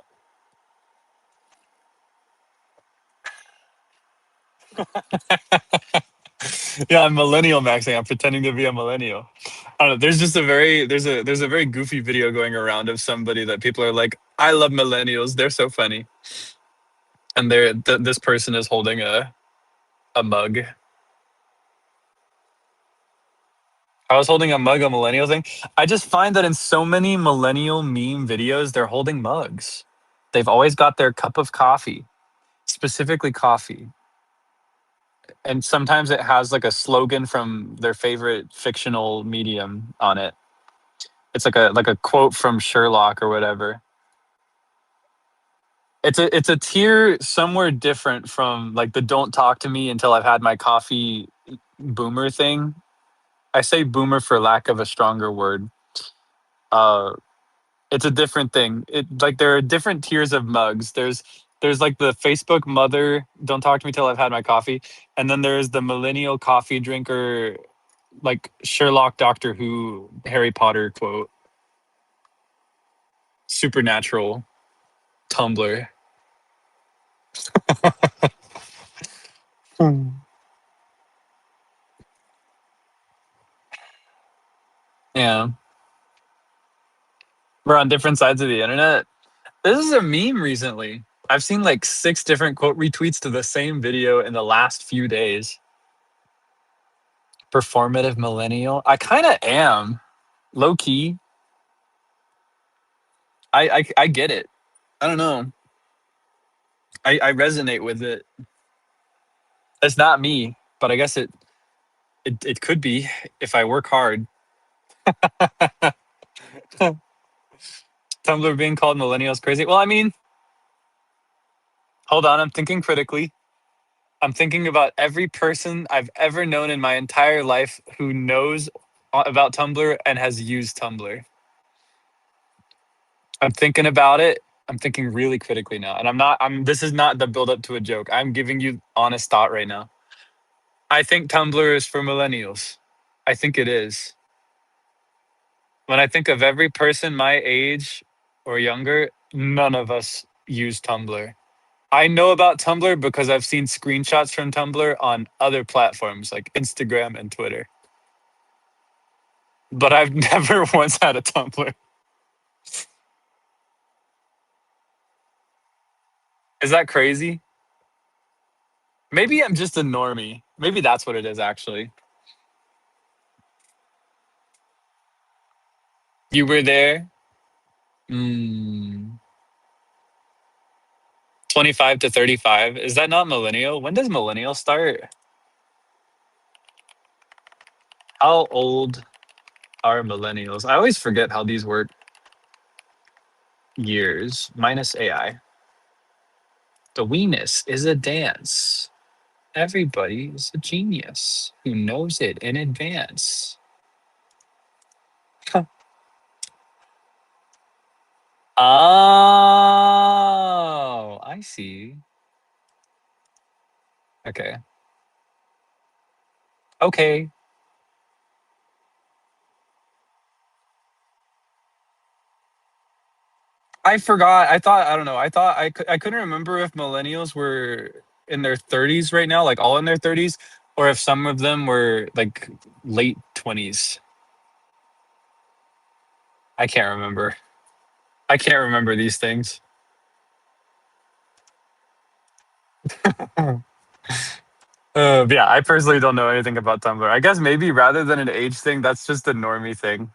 A: Yeah, I'm millennial maxing. I'm pretending to be a millennial. I don't know. There's a very goofy video going around of somebody that people are like, I love millennials. They're so funny. And this person is holding a mug. I was holding a mug, a millennial thing. I just find that in so many millennial meme videos, they're holding mugs. They've always got their cup of coffee, specifically coffee. And sometimes it has like a slogan from their favorite fictional medium on it. It's like a quote from Sherlock or whatever. It's a tier somewhere different from like the "Don't talk to me until I've had my coffee" boomer thing. I say boomer for lack of a stronger word. Uh, it's a different thing. It like there are different tiers of mugs. There's like the Facebook mother "Don't talk to me till I've had my coffee," and then there's the millennial coffee drinker, like Sherlock, Doctor Who, Harry Potter quote, supernatural Tumblr. Yeah, we're on different sides of the internet. This is a meme recently. I've seen like 6 different quote retweets to the same video in the last few days. Performative millennial. I kind of am. Low key, I get it. I don't know. I resonate with it. It's not me, but I guess it could be if I work hard. Tumblr being called millennials crazy. Well, I mean, hold on. I'm thinking critically. I'm thinking about every person I've ever known in my entire life who knows about Tumblr and has used Tumblr. I'm thinking about it. I'm thinking really critically now. And I'm not I'm this is not the build up to a joke. I'm giving you honest thought right now. I think Tumblr is for millennials. I think it is. When I think of every person my age or younger, none of us use Tumblr. I know about Tumblr because I've seen screenshots from Tumblr on other platforms like Instagram and Twitter. But I've never once had a Tumblr. Is that crazy? Maybe I'm just a normie. Maybe that's what it is actually. You were there? 25 to 35. Is that not millennial? When does millennial start? How old are millennials? I always forget how these work. Years minus AI. The weenus is a dance. Everybody is a genius who knows it in advance. Oh, I see. Okay. Okay. I forgot. I thought, I don't know. I thought I couldn't remember if millennials were in their 30s right now, like all in their 30s, or if some of them were like late 20s. I can't remember. I can't remember these things. Yeah, I personally don't know anything about Tumblr. I guess maybe rather than an age thing, that's just a normie thing.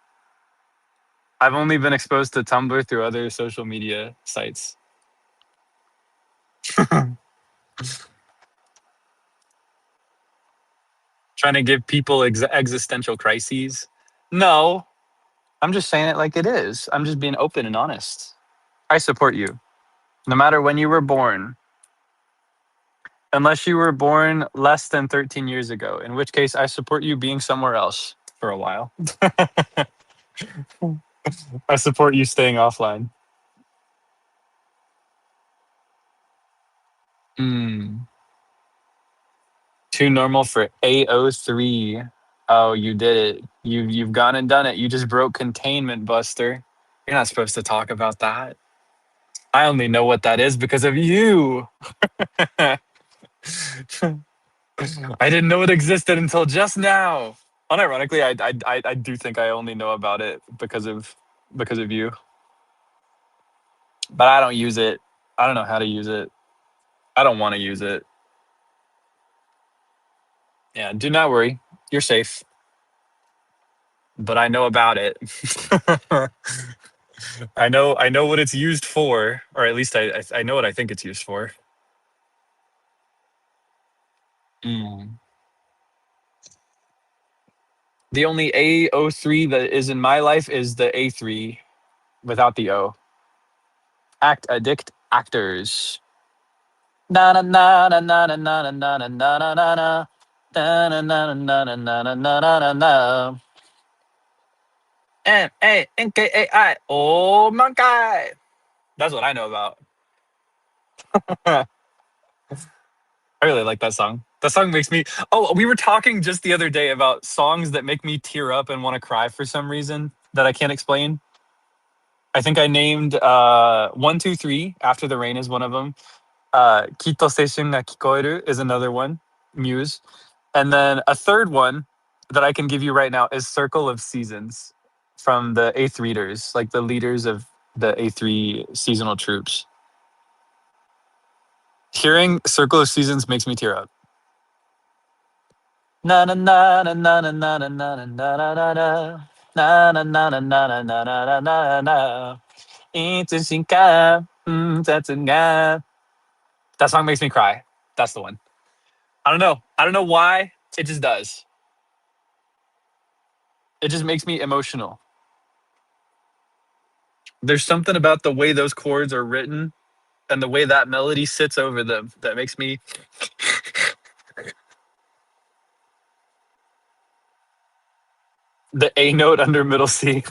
A: I've only been exposed to Tumblr through other social media sites. Trying to give people existential crises. No, I'm just saying it like it is. I'm just being open and honest. I support you, no matter when you were born, unless you were born less than 13 years ago, in which case I support you being somewhere else for a while. I support you staying offline. Hmm. Too normal for AO3. Oh, you did it. You've gone and done it. You just broke containment, Buster. You're not supposed to talk about that. I only know what that is because of you. I didn't know it existed until just now. Unironically, I do think I only know about it because of you. But I don't use it. I don't know how to use it. I don't want to use it. Yeah, do not worry. You're safe. But I know about it. I know what it's used for, or at least I know what I think it's used for. Mm. The only AO3 that is in my life is the A3 without the O. Act addict actors. Na na na na na na na na na na na na na. Na na na na na na na na na na na. MANKAI. Oh my god. That's what I know about. I really like that song. That song makes me. Oh, we were talking just the other day about songs that make me tear up and want to cry for some reason that I can't explain. I think I named 1, 2, 3. After the Rain is one of them. Kito Seishun ga Kikoeru is another one. Muse, and then a third one that I can give you right now is Circle of Seasons from the Eighth Readers, like the leaders of the A3 seasonal troops. Hearing Circle of Seasons makes me tear up. Na na na na na na na na na na na na. Na na na na na na na na na na. Itsushinka, tatsunga. That song makes me cry. That's the one. I don't know. I don't know why. It just does. It just makes me emotional. There's something about the way those chords are written and the way that melody sits over them that makes me the A note under middle C.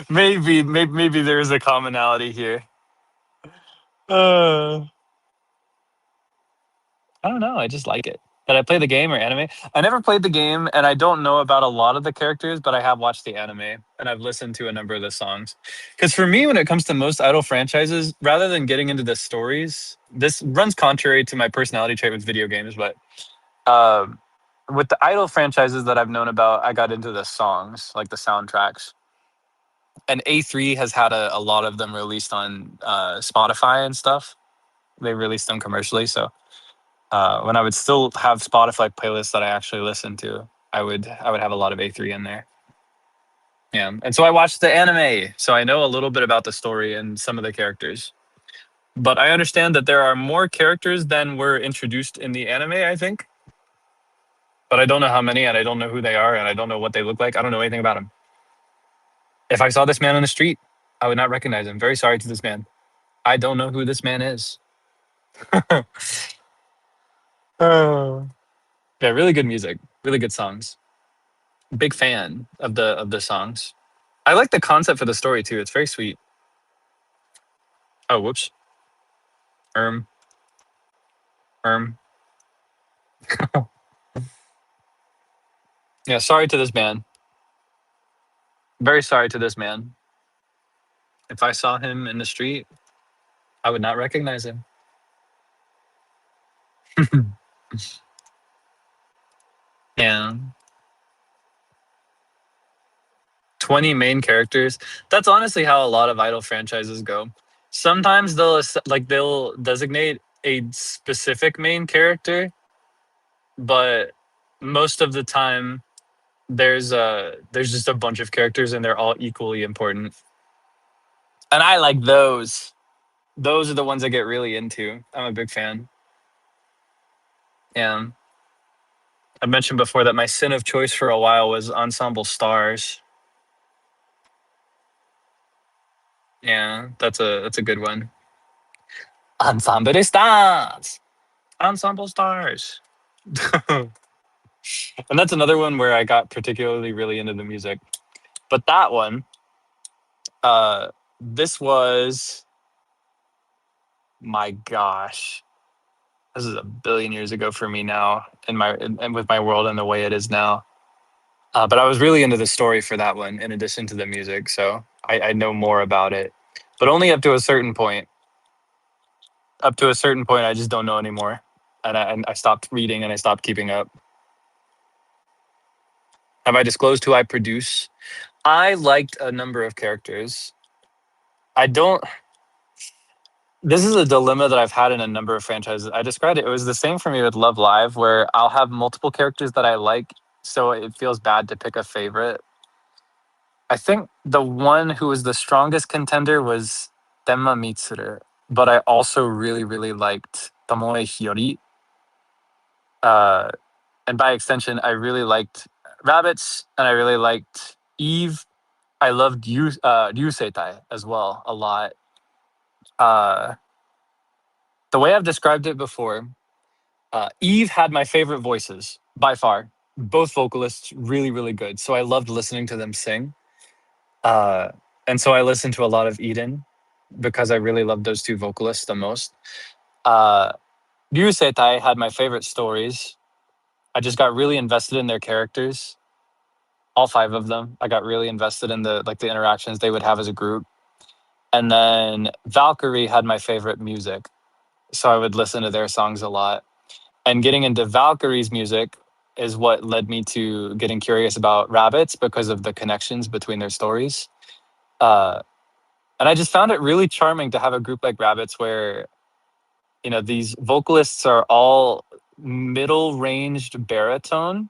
A: Maybe there is a commonality here. Uh, I don't know. I just like it. Did I play the game or anime? I never played the game, and I don't know about a lot of the characters, but I have watched the anime and I've listened to a number of the songs. Because for me, when it comes to most idol franchises, rather than getting into the stories, this runs contrary to my personality trait with video games. But um, with the idol franchises that I've known about, I got into the songs, like the soundtracks. And A3 has had a lot of them released on Spotify and stuff. They released them commercially, so when I would still have Spotify playlists that I actually listened to, I would have a lot of A3 in there. Yeah, and so I watched the anime, so I know a little bit about the story and some of the characters. But I understand that there are more characters than were introduced in the anime, I think. But I don't know how many, and I don't know who they are, and I don't know what they look like. I don't know anything about them. If I saw this man on the street, I would not recognize him. Very sorry to this man. I don't know who this man is. Oh. Yeah, really good music, really good songs. Big fan of the songs. I like the concept for the story too. It's very sweet. Oh, whoops. Um, um. Yeah, sorry to this man. Very sorry to this man. If I saw him in the street, I would not recognize him. Yeah. 20 main characters. That's honestly how a lot of idol franchises go. Sometimes they'll designate a specific main character, but most of the time there's just a bunch of characters and they're all equally important. And I like those. Those are the ones I get really into. I'm a big fan. And I mentioned before that my sin of choice for a while was Ensemble Stars. Yeah, that's a good one. Ensemble Stars. Ensemble Stars. And that's another one where I got particularly really into the music. But that one, this was, my gosh, this is a billion years ago for me now, and with my world and the way it is now. But I was really into the story for that one, in addition to the music. So I know more about it, but only up to a certain point. Up to a certain point, I just don't know anymore, and I stopped reading and I stopped keeping up. Have I disclosed who I produce? I liked a number of characters. I don't. This is a dilemma that I've had in a number of franchises. I described it. It was the same for me with Love Live, where I'll have multiple characters that I like, so it feels bad to pick a favorite. I think the one who was the strongest contender was Tenma Mitsuru, but I also really, really liked Tomoe Hiyori. Uh, and by extension, I really liked Rabbits, and I really liked Eve. I loved Ryuseitai as well a lot. Uh, the way I've described it before, Eve had my favorite voices by far. Both vocalists really, really good. So I loved listening to them sing. Uh, and so I listened to a lot of Eden because I really loved those two vocalists the most. Uh, Ryuseitai had my favorite stories. I just got really invested in their characters, all five of them. I got really invested in the interactions they would have as a group. And then Valkyrie had my favorite music, so I would listen to their songs a lot. And getting into Valkyrie's music is what led me to getting curious about Rabbits because of the connections between their stories. Uh, and I just found it really charming to have a group like Rabbits where, you know, these vocalists are all middle ranged baritone,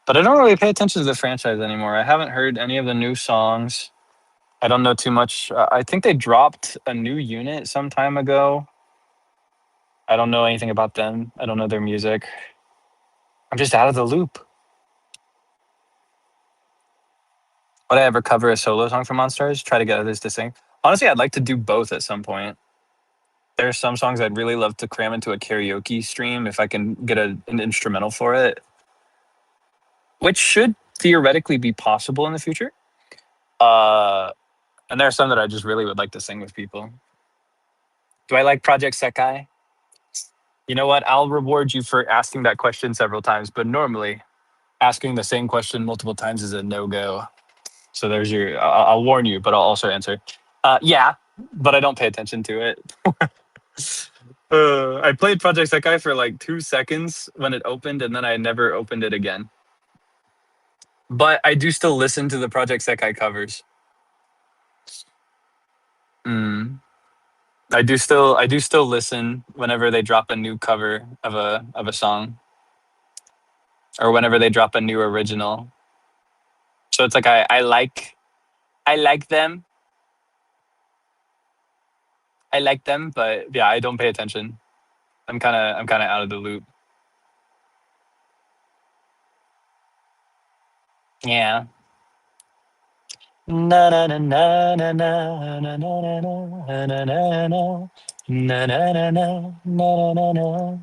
A: But I don't really pay attention to the franchise anymore. I haven't heard any of the new songs. I don't know too much. I think they dropped a new unit some time ago. I don't know anything about them. I don't know their music. I'm just out of the loop. Would I ever cover a solo song from Monstars? Try to get others to sing? Honestly, I'd like to do both at some point. There's some songs I'd really love to cram into a karaoke stream if I can get an instrumental for it, which should theoretically be possible in the future. And there are some that I just really would like to sing with people. Do I like Project Sekai? You know what? I'll reward you for asking that question several times, but normally asking the same question multiple times is a no-go. So there's your. I'll warn you, but I'll also answer. Yeah, but I don't pay attention to it. I played Project Sekai for like 2 seconds when it opened, and then I never opened it again. But I do still listen to the Project Sekai covers. Mm. I do still listen whenever they drop a new cover of a song, or whenever they drop a new original. So it's like I like them. I like them, but yeah, I don't pay attention. I'm kinda out of the loop. Yeah. Na na na na na na na na na na na na na na na na na na na.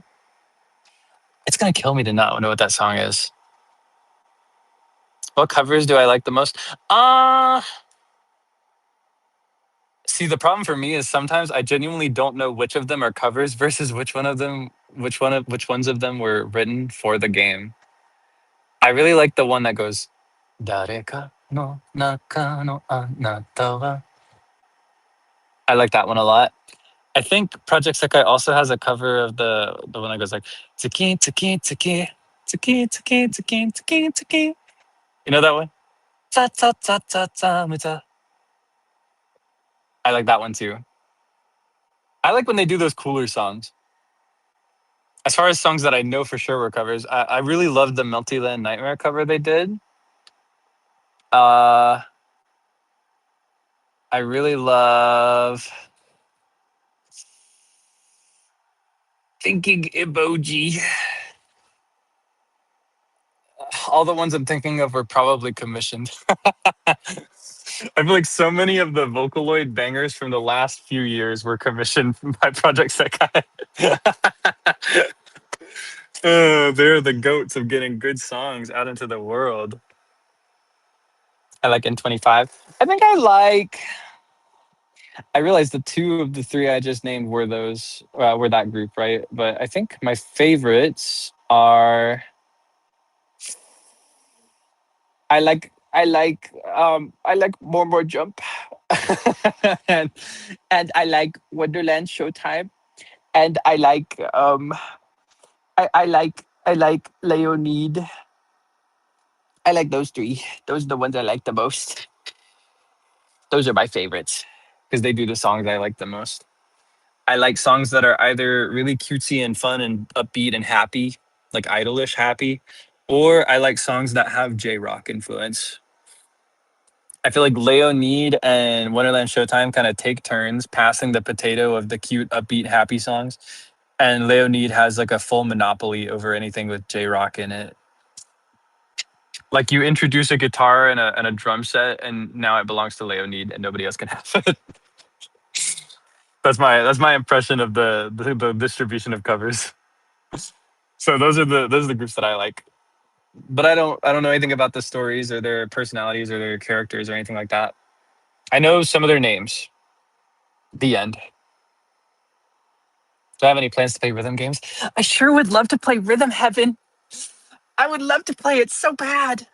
A: It's gonna kill me to not know what that song is. What covers do I like the most? Uh See, the problem for me is sometimes I genuinely don't know which of them are covers versus which ones of them were written for the game. I really like the one that goes Dareka no naka no anata wa. I like that one a lot. I think Project Sekai also has a cover of the one that goes like Tsuki Tsuki Tsuki Tsuki Tsuki Tsuki Tsuki Tsuki. You know that one? Ta ta ta ta ta mita. I like that one too. I like when they do those cooler songs. As far as songs that I know for sure were covers, I really loved the Multiland Nightmare cover they did. Uh, I really love Thinking Emoji. All the ones I'm thinking of were probably commissioned. I feel like so many of the Vocaloid bangers from the last few years were commissioned by Project Sekai. They're the goats of getting good songs out into the world. I like N25. I think I realized the two of the three I just named were that group, right? But I think my favorites are I like More Jump, and I like Wonderland Showtime, and I like Leonid. I like those three. Those are the ones I like the most. Those are my favorites because they do the songs I like the most. I like songs that are either really cutesy and fun and upbeat and happy, like idolish happy, or I like songs that have J rock influence. I feel like Leonid and Wonderland Showtime kind of take turns passing the potato of the cute, upbeat, happy songs. And Leonid has like a full monopoly over anything with J rock in it. Like you introduce a guitar and a drum set, and now it belongs to Leonid, and nobody else can have it. That's my impression of the distribution of covers. So those are the groups that I like. But I don't know anything about the stories or their personalities or their characters or anything like that. I know some of their names. The end. Do I have any plans to play rhythm games? I sure would love to play Rhythm Heaven. I would love to play it so bad.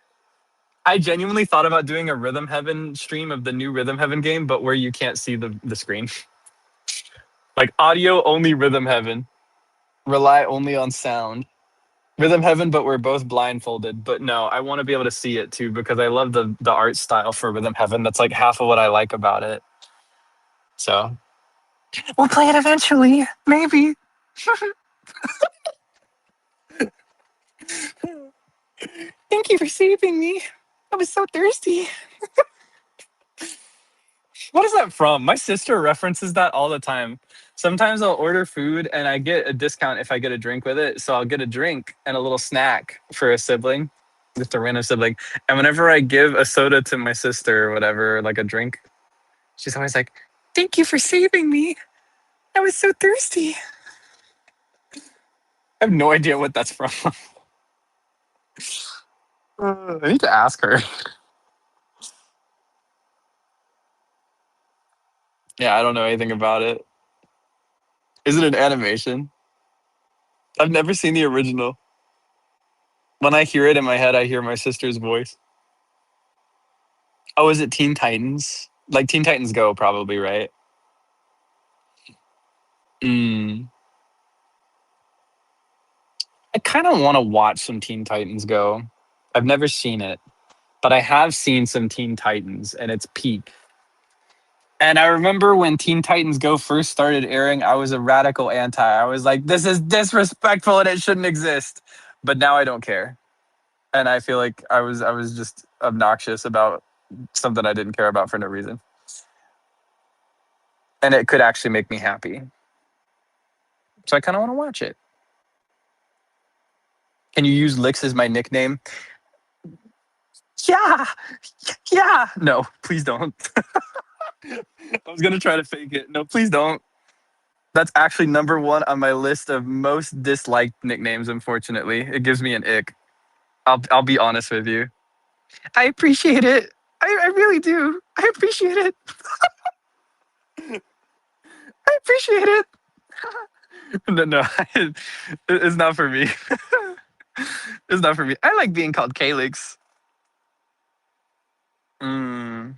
A: I genuinely thought about doing a Rhythm Heaven stream of the new Rhythm Heaven game, but where you can't see the screen. Like audio only Rhythm Heaven. Rely only on sound. Rhythm Heaven, but we're both blindfolded. But no, I want to be able to see it too because I love the art style for Rhythm Heaven. That's like half of what I like about it. So we'll play it eventually, maybe. Thank you for saving me. I was so thirsty. What is that from? My sister references that all the time. Sometimes I'll order food and I get a discount if I get a drink with it. So I'll get a drink and a little snack for a sibling, just a random sibling. And whenever I give a soda to my sister or whatever, like a drink, she's always like, "Thank you for saving me. I was so thirsty." I have no idea what that's from. I need to ask her. Yeah, I don't know anything about it. Is it an animation? I've never seen the original. When I hear it in my head, I hear my sister's voice. Oh, is it Teen Titans? Like Teen Titans Go, probably, right? Mm. I kind of want to watch some Teen Titans Go. I've never seen it, but I have seen some Teen Titans, and it's peak. And I remember when Teen Titans Go first started airing, I was a radical anti. I was like, this is disrespectful and it shouldn't exist. But now I don't care. And I feel like I was just obnoxious about something I didn't care about for no reason. And it could actually make me happy. So I kind of want to watch it. Can you use Licks as my nickname? Yeah. Yeah. No, please don't. I was going to try to fake it. No, please don't. That's actually number one on my list of most disliked nicknames, unfortunately. It gives me an ick. I'll be honest with you. I appreciate it. I really do. I appreciate it. I appreciate it. No, it's not for me. It's not for me. I like being called Kaelix. Mm.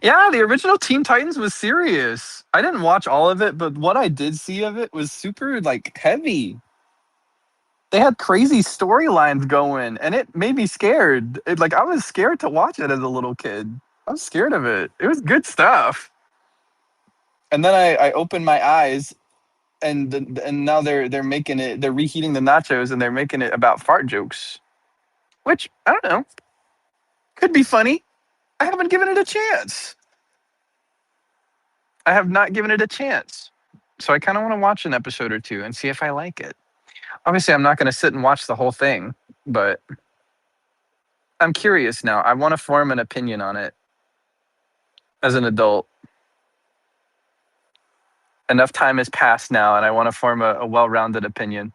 A: Yeah, the original Teen Titans was serious. I didn't watch all of it, but what I did see of it was super like heavy. They had crazy storylines going, and it made me scared. Like I was scared to watch it as a little kid. I was scared of it. It was good stuff. And then I opened my eyes, and now they're making it. They're reheating the nachos, and they're making it about fart jokes, which I don't know, could be funny. I haven't given it a chance. I have not given it a chance. So I kind of want to watch an episode or two and see if I like it. Obviously, I'm not going to sit and watch the whole thing, but I'm curious now. I want to form an opinion on it as an adult. Enough time has passed now, and I want to form a well rounded opinion.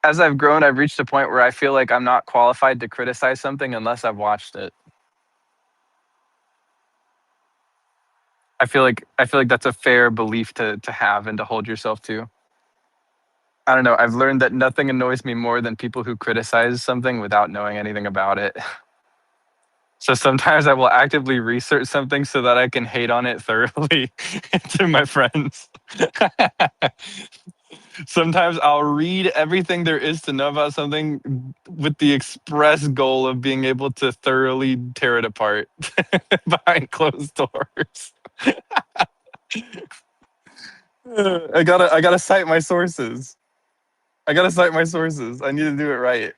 A: As I've grown, I've reached a point where I feel like I'm not qualified to criticize something unless I've watched it. I feel like that's a fair belief to have and to hold yourself to. I don't know. I've learned that nothing annoys me more than people who criticize something without knowing anything about it. So sometimes I will actively research something so that I can hate on it thoroughly to my friends. Sometimes I'll read everything there is to know about something with the express goal of being able to thoroughly tear it apart behind closed doors. I gotta cite my sources. I gotta cite my sources. I need to do it right.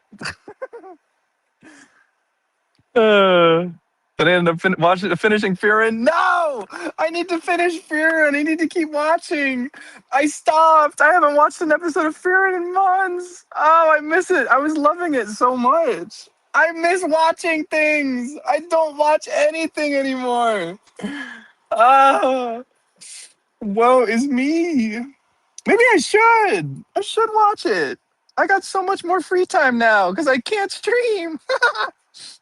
A: Uh, but I ended up finishing Fearin'. No! I need to finish Fearin'. I need to keep watching. I stopped. I haven't watched an episode of Fearin' in months. Oh, I miss it. I was loving it so much. I miss watching things. I don't watch anything anymore. Ah, woe is me. Maybe I should. I should watch it. I got so much more free time now because I can't stream.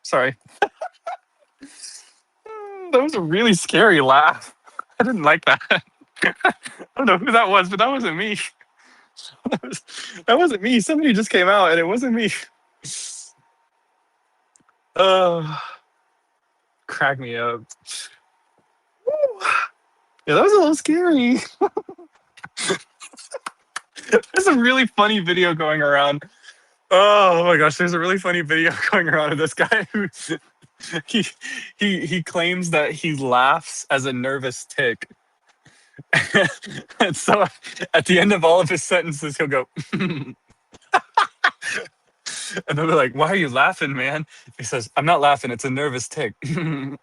A: Sorry. That was a really scary laugh. I didn't like that. I don't know who that was, but that wasn't me. That wasn't me. Somebody just came out and it wasn't me. Uh, crack me up. Woo. Yeah, that was a little scary. There's a really funny video going around. Oh my gosh, there's a really funny video going around of this guy who he he claims that he laughs as a nervous tick. And so at the end of all of his sentences, he'll go, And they'll be like, "Why are you laughing, man?" He says, "I'm not laughing. It's a nervous tick." That's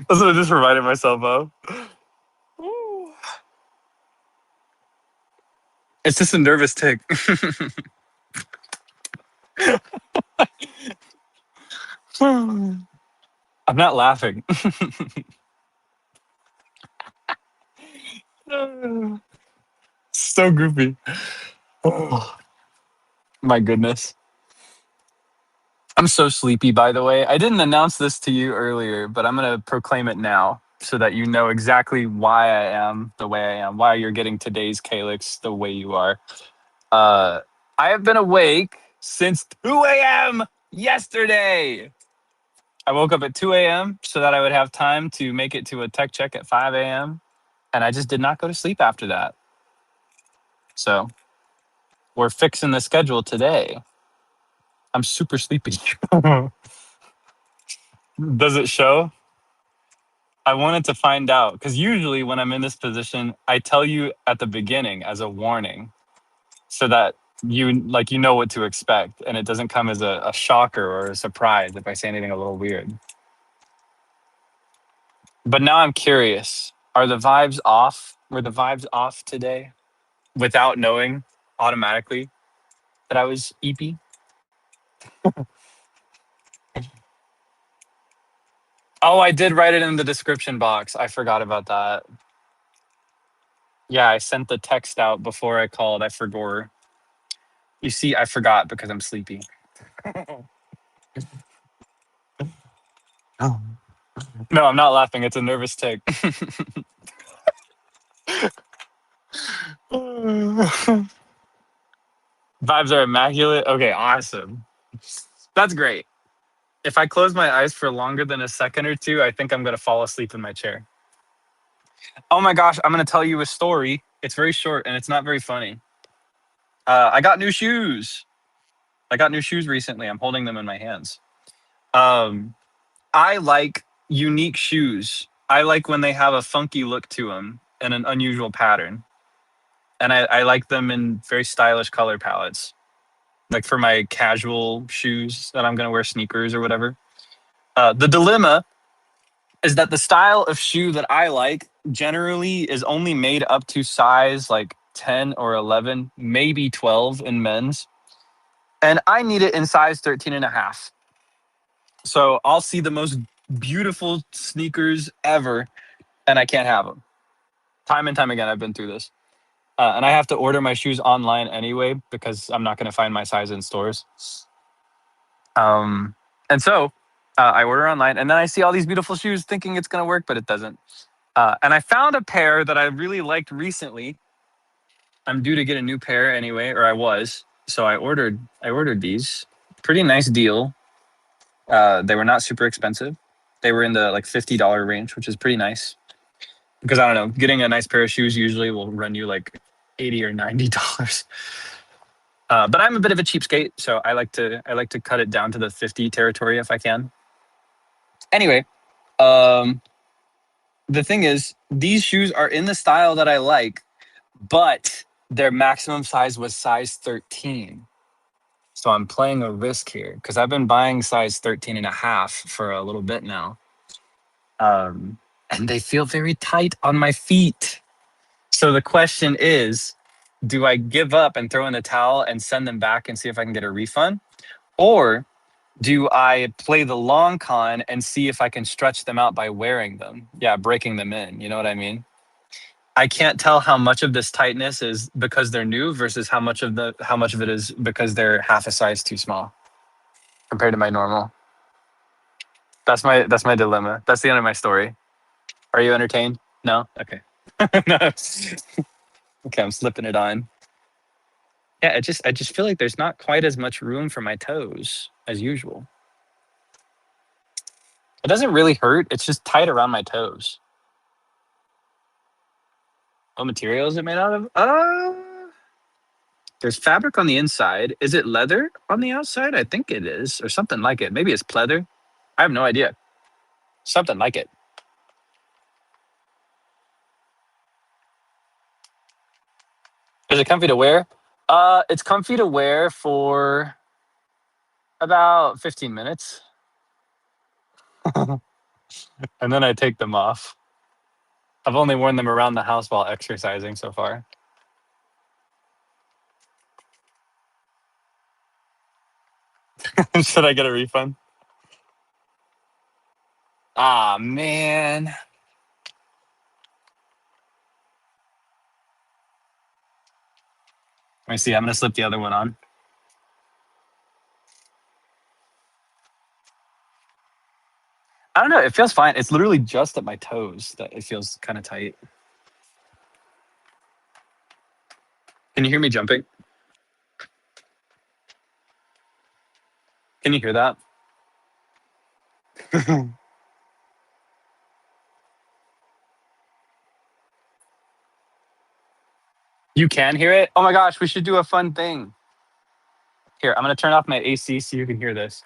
A: what I just reminded myself of. It's just a nervous tick. I'm not laughing. So goofy. Oh, my goodness. I'm so sleepy, by the way. I didn't announce this to you earlier, but I'm going to proclaim it now so that you know exactly why I am the way I am, why you're getting today's Kaelix the way you are. Uh, I have been awake since 2 a.m. yesterday. I woke up at 2 a.m. so that I would have time to make it to a tech check at 5 a.m. And I just did not go to sleep after that. So we're fixing the schedule today. I'm super sleepy. Does it show? I wanted to find out because usually when I'm in this position, I tell you at the beginning as a warning so that you know what to expect and it doesn't come as a shocker or a surprise if I say anything a little weird. But now I'm curious. Are the vibes off? Were the vibes off today without knowing automatically that I was EP? Oh, I did write it in the description box. I forgot about that. Yeah, I sent the text out before I called. I forgot. You see, I forgot because I'm sleepy. Oh. No, I'm not laughing. It's a nervous tick. Vibes are immaculate. Okay, awesome. That's great. If I close my eyes for longer than a second or two, I think I'm going to fall asleep in my chair. Oh my gosh, I'm going to tell you a story. It's very short and it's not very funny. I got new shoes. I got new shoes recently. I'm holding them in my hands. Um, I like unique shoes. I like when they have a funky look to them and an unusual pattern. And I like them in very stylish color palettes. Like for my casual shoes that I'm going to wear, sneakers or whatever. The dilemma is that the style of shoe that I like generally is only made up to size like 10 or 11, maybe 12 in men's. And I need it in size 13 and a half. So I'll see the most beautiful sneakers ever and I can't have them. Time and time again, I've been through this. And I have to order my shoes online anyway because I'm not going to find my size in stores. And so I order online and then I see all these beautiful shoes thinking it's going to work, but it doesn't. And I found a pair that I really liked recently. I'm due to get a new pair anyway, or I was. So I ordered these. Pretty nice deal. They were not super expensive. They were in the like $50 range, which is pretty nice. Because I don't know, getting a nice pair of shoes usually will run you like $80 or $90. But I'm a bit of a cheapskate, so I like to cut it down to the 50 territory if I can. Anyway, um, the thing is, these shoes are in the style that I like, but their maximum size was size 13. So I'm playing a risk here because I've been buying size 13 and a half for a little bit now. And they feel very tight on my feet. So the question is, do I give up and throw in the towel and send them back and see if I can get a refund? Or do I play the long con and see if I can stretch them out by wearing them? Yeah, breaking them in. You know what I mean? I can't tell how much of this tightness is because they're new versus how much of it is because they're half a size too small compared to my normal. That's my dilemma. That's the end of my story. Are you entertained? No? Okay. No. Okay, I'm slipping it on. Yeah, I just feel like there's not quite as much room for my toes as usual. It doesn't really hurt. It's just tight around my toes. What material is it made out of? There's fabric on the inside. Is it leather on the outside? I think it is, or something like it. Maybe it's pleather. I have no idea. Something like it. Is it comfy to wear? It's comfy to wear for about 15 minutes, and then I take them off. I've only worn them around the house while exercising so far. Should I get a refund? Ah, man. Let me see. I'm going to slip the other one on. I don't know. It feels fine. It's literally just at my toes that it feels kind of tight. Can you hear me jumping? Can you hear that? You can hear it? Oh my gosh, we should do a fun thing. Here, I'm going to turn off my AC so you can hear this.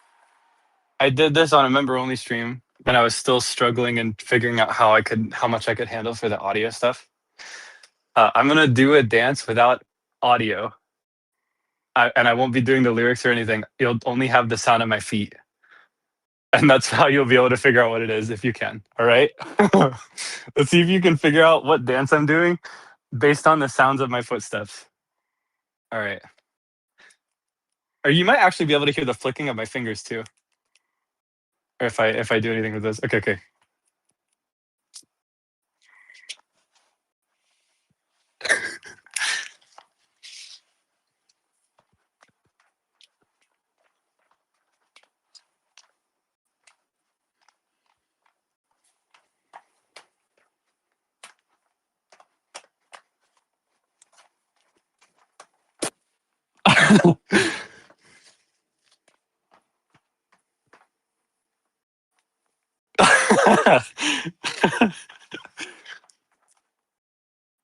A: I did this on a member only stream and I was still struggling and figuring out how much I could handle for the audio stuff. I'm going to do a dance without audio. And I won't be doing the lyrics or anything. You'll only have the sound of my feet. And that's how you'll be able to figure out what it is if you can. All right. Let's see if you can figure out what dance I'm doing based on the sounds of my footsteps. All right. Or you might actually be able to hear the flicking of my fingers too. Or if I do anything with this. Okay, okay.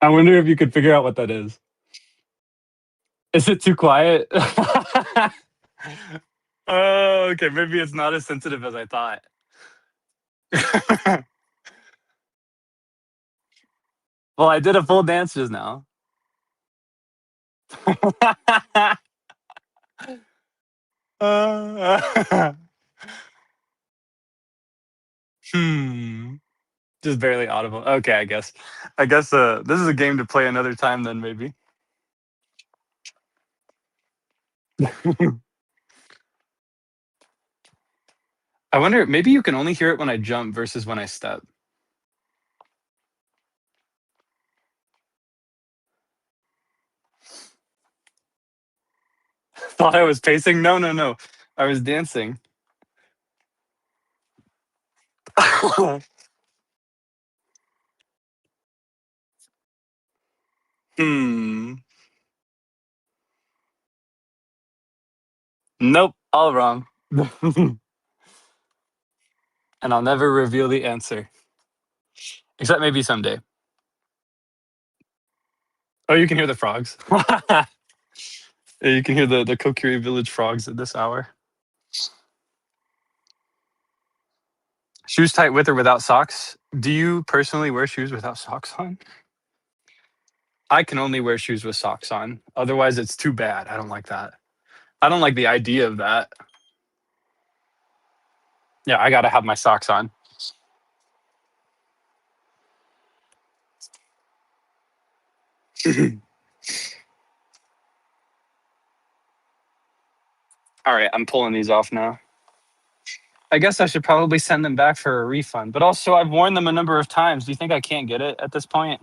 A: I wonder if you could figure out what that is. Is it too quiet? Oh, okay. Maybe it's not as sensitive as I thought. Well, I did a full dance just now. Uh, hmm. Just barely audible. Okay, I guess. This is a game to play another time then maybe. I wonder, maybe you can only hear it when I jump versus when I step. Thought I was pacing? No, no, no. I was dancing. Hmm. Nope, all wrong. And I'll never reveal the answer. Except maybe someday. Oh, you can hear the frogs. Yeah, you can hear the Kokiri village frogs at this hour. Shoes tight with or without socks? Do you personally wear shoes without socks on? I can only wear shoes with socks on. Otherwise, it's too bad. I don't like that. I don't like the idea of that. Yeah, I gotta have my socks on. All right, I'm pulling these off now. I guess I should probably send them back for a refund. But also, I've worn them a number of times. Do you think I can't get it at this point?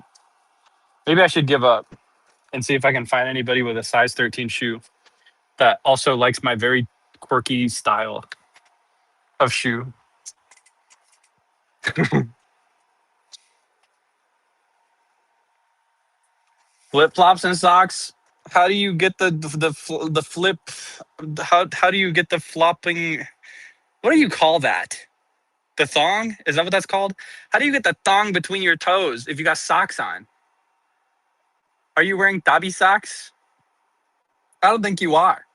A: Maybe I should give up and see if I can find anybody with a size 13 shoe that also likes my very quirky style of shoe. Flip flops and socks. How do you get the flip? How do you get the flopping? What do you call that? The thong? Is that what that's called? How do you get the thong between your toes if you got socks on? Are you wearing tabi socks? I don't think you are.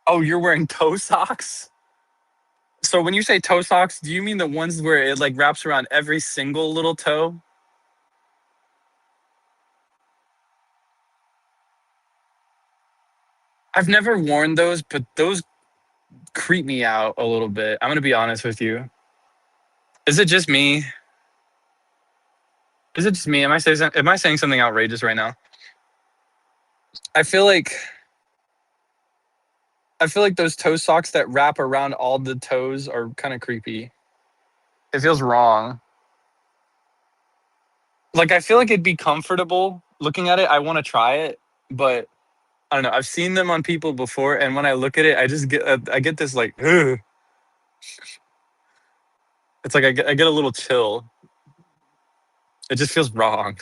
A: Oh, you're wearing toe socks? So when you say toe socks, do you mean the ones where it like wraps around every single little toe? I've never worn those, but those creep me out a little bit. I'm gonna be honest with you. Is it just me? Is it just me? Am I saying something outrageous right now? I feel like I feel like those toe socks that wrap around all the toes are kind of creepy. It feels wrong. Like I feel like it'd be comfortable looking at it. I want to try it, but I don't know. I've seen them on people before, and when I look at it, I get this like, ugh. It's like I get a little chill. It just feels wrong.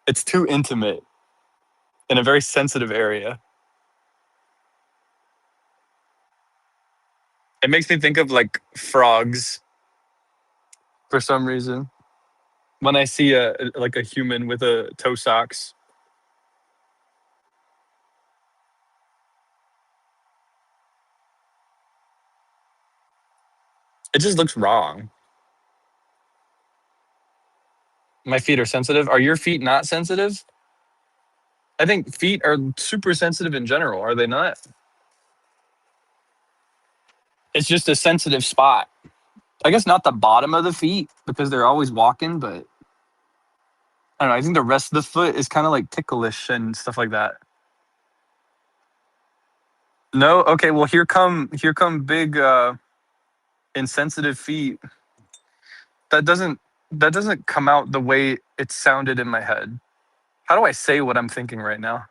A: It's too intimate in a very sensitive area. It makes me think of like frogs for some reason. When I see a human with a toe socks, it just looks wrong. My feet are sensitive. Are your feet not sensitive? I think feet are super sensitive in general, are they not? It's just a sensitive spot. I guess not the bottom of the feet because they're always walking, but I don't know. I think the rest of the foot is kind of like ticklish and stuff like that. No, okay. Well, here come big insensitive feet. That doesn't that doesn't come out the way it sounded in my head. How do I say what I'm thinking right now?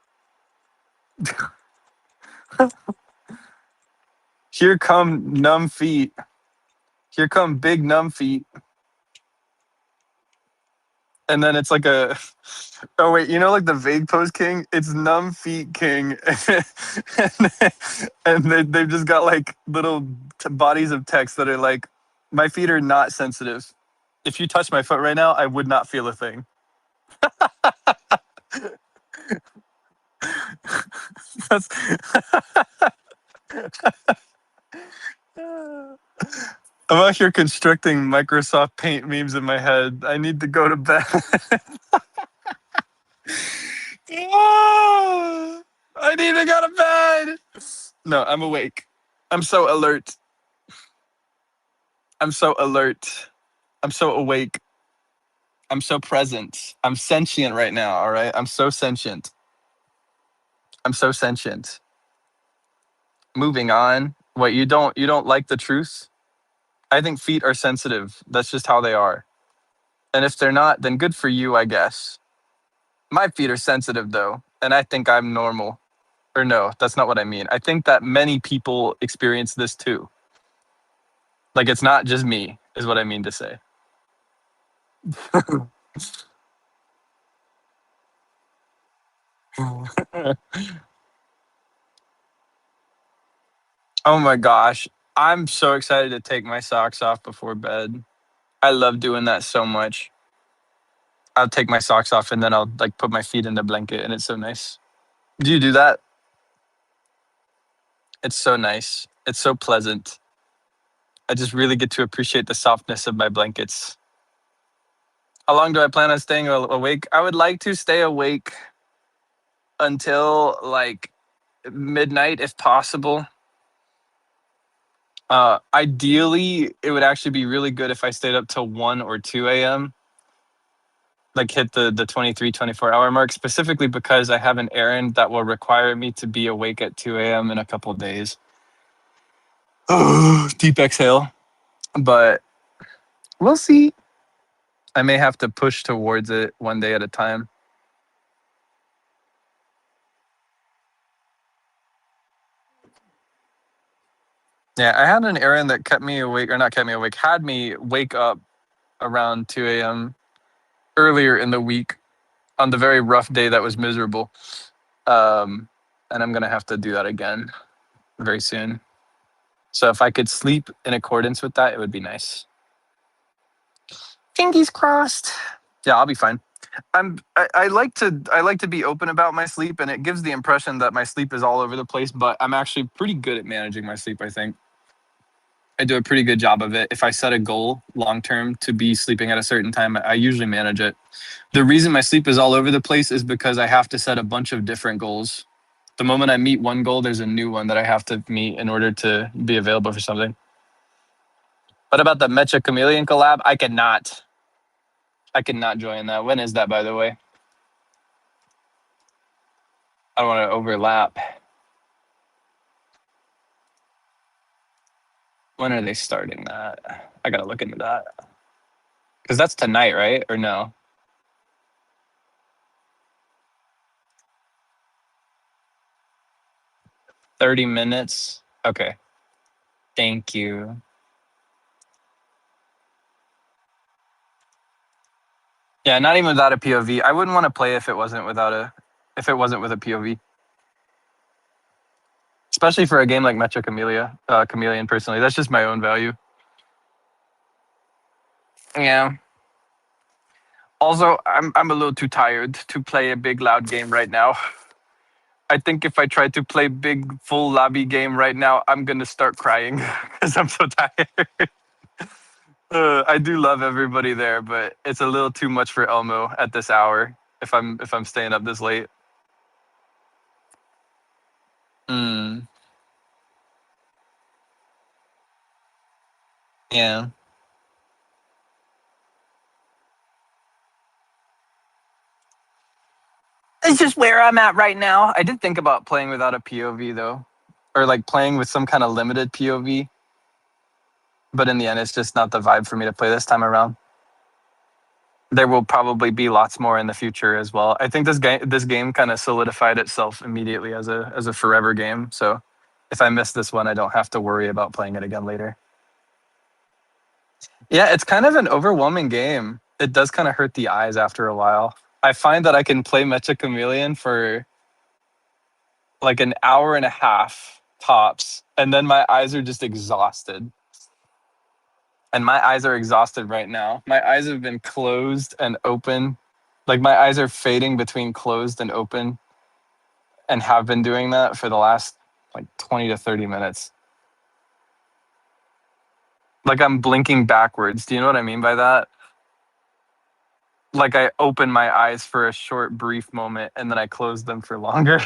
A: Here come numb feet. Here come big numb feet. And then it's like a oh wait, you know like the vague pose king? It's numb feet king. They've just got like little bodies of text that are like, my feet are not sensitive. If you touch my foot right now, I would not feel a thing. That's I'm out here constructing Microsoft Paint memes in my head. I need to go to bed. Ah, I need to go to bed. No, I'm awake. I'm so alert. I'm so alert. I'm so awake. I'm so present. I'm sentient right now, all right? I'm so sentient. I'm so sentient. Moving on. What, you don't like the truth? I think feet are sensitive. That's just how they are. And if they're not, then good for you, I guess. My feet are sensitive though, and I think I'm normal. Or no, that's not what I mean. I think that many people experience this too. Like it's not just me, is what I mean to say. Oh my gosh. I'm so excited to take my socks off before bed. I love doing that so much. I'll take my socks off and then I'll like put my feet in the blanket and it's so nice. Do you do that? It's so nice. It's so pleasant. I just really get to appreciate the softness of my blankets. How long do I plan on staying awake? I would like to stay awake until like midnight if possible. Ideally, it would actually be really good if I stayed up till 1 or 2 a.m. Like hit the 23, 24-hour mark, specifically because I have an errand that will require me to be awake at 2 a.m. in a couple of days. Oh, deep exhale. But we'll see. I may have to push towards it one day at a time. Yeah, I had an errand that kept me awake, or not kept me awake, had me wake up around 2 a.m. earlier in the week on the very rough day that was miserable. And I'm going to have to do that again very soon. So if I could sleep in accordance with that, it would be nice. Fingers crossed. Yeah, I'll be fine. I like to be open about my sleep, and it gives the impression that my sleep is all over the place, but I'm actually pretty good at managing my sleep, I think. I do a pretty good job of it. If I set a goal long term to be sleeping at a certain time, I usually manage it. The reason my sleep is all over the place is because I have to set a bunch of different goals. The moment I meet one goal, there's a new one that I have to meet in order to be available for something. What about the Mecha Chameleon collab? I cannot join that. When is that, by the way? I don't want to overlap. When are they starting that? I gotta look into that. Because that's tonight, right? Or no? 30 minutes. Okay. Thank you. Yeah, not even without a POV. I wouldn't want to play if it wasn't with a POV. Especially for a game like Mecha Chameleon, personally. That's just my own value. Yeah. Also, I'm a little too tired to play a big loud game right now. I think if I try to play big full lobby game right now, I'm gonna start crying because I'm so tired. I do love everybody there, but it's a little too much for Elmo at this hour. If I'm staying up this late. Yeah. It's just where I'm at right now. I did think about playing without a POV though, or like playing with some kind of limited POV. But in the end, it's just not the vibe for me to play this time around. There will probably be lots more in the future as well. I think this game kind of solidified itself immediately as a forever game. So if I miss this one, I don't have to worry about playing it again later. Yeah, it's kind of an overwhelming game. It does kind of hurt the eyes after a while. I find that I can play Mecha Chameleon for like an hour and a half tops, and then my eyes are just exhausted. And my eyes are exhausted right now. My eyes have been closed and open. Like my eyes are fading between closed and open, and have been doing that for the last like 20 to 30 minutes. Like I'm blinking backwards. Do you know what I mean by that? Like I open my eyes for a short, brief moment, and then I close them for longer.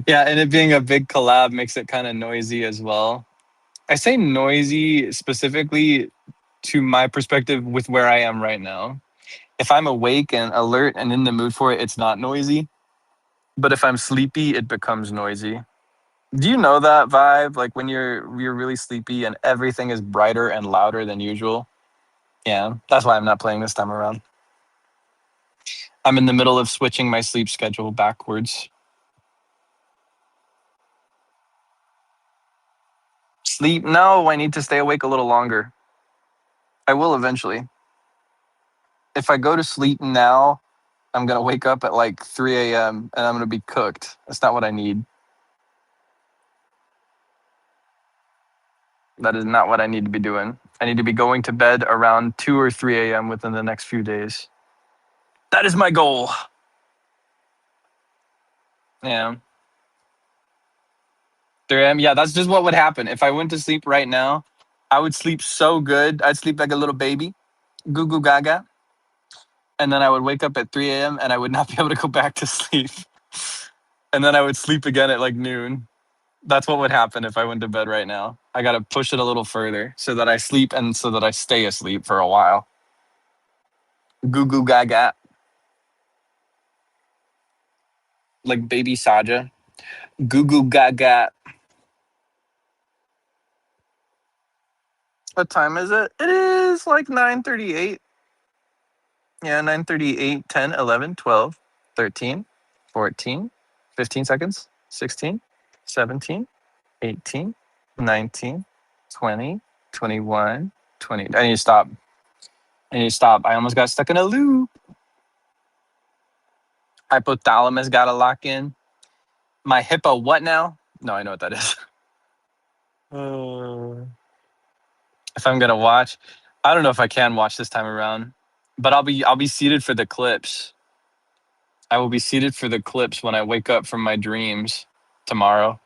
A: Yeah, and it being a big collab makes it kind of noisy as well. I say noisy specifically to my perspective with where I am right now. If I'm awake and alert and in the mood for it, it's not noisy. But if I'm sleepy, it becomes noisy. Do you know that vibe? Like when you're really sleepy and everything is brighter and louder than usual? Yeah, that's why I'm not playing this time around. I'm in the middle of switching my sleep schedule backwards. Sleep? No, I need to stay awake a little longer. I will eventually. If I go to sleep now, I'm going to wake up at like 3 a.m. and I'm going to be cooked. That's not what I need. That is not what I need to be doing. I need to be going to bed around 2 or 3 a.m. within the next few days. That is my goal. Yeah. 3 a.m. Yeah, that's just what would happen. If I went to sleep right now, I would sleep so good. I'd sleep like a little baby, goo goo gaga. And then I would wake up at 3 a.m. and I would not be able to go back to sleep. And then I would sleep again at like noon. That's what would happen if I went to bed right now. I got to push it a little further so that I sleep and so that I stay asleep for a while. Goo goo gaga. Like baby Saja. Goo goo gaga. What time is it? It is like 9:38. Yeah, 9:38, 10, 11, 12, 13, 14, 15 seconds, 16, 17, 18, 19, 20, 21, 20. I need to stop. I need to stop. I almost got stuck in a loop. Hypothalamus got to lock in. My hippo, what now? No, I know what that is. If I'm gonna watch, I don't know if I can watch this time around, but I'll be seated for the clips. I will be seated for the clips when I wake up from my dreams tomorrow.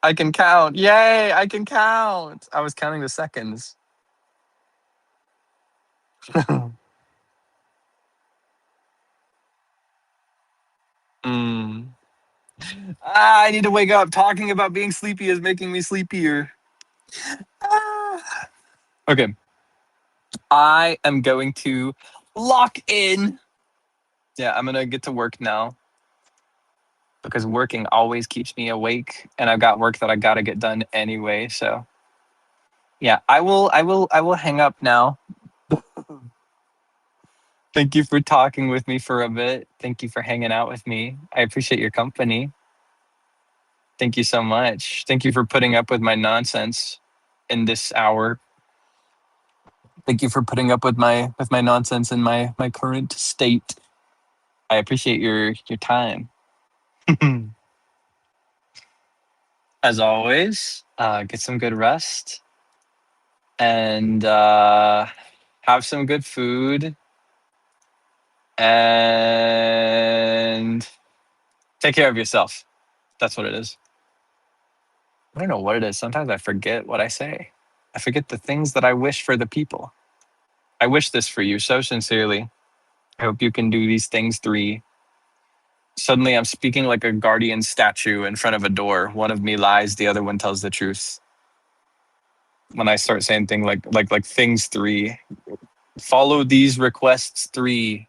A: I can count. Yay, I can count. I was counting the seconds. Mm. I need to wake up. Talking about being sleepy is making me sleepier. Ah. Okay. I am going to lock in. Yeah, I'm going to get to work now because working always keeps me awake and I've got work that I got to get done anyway. So, yeah, I will hang up now. Thank you for talking with me for a bit. Thank you for hanging out with me. I appreciate your company. Thank you so much. Thank you for putting up with my nonsense in this hour. Thank you for putting up with my nonsense in my current state. I appreciate your time. As always, get some good rest and have some good food and take care of yourself. That's what it is. I don't know what it is. Sometimes I forget what I say. I forget the things that I wish for the people. I wish this for you so sincerely. I hope you can do these things three. Suddenly I'm speaking like a guardian statue in front of a door. One of me lies, the other one tells the truth. When I start saying things like things three, follow these requests three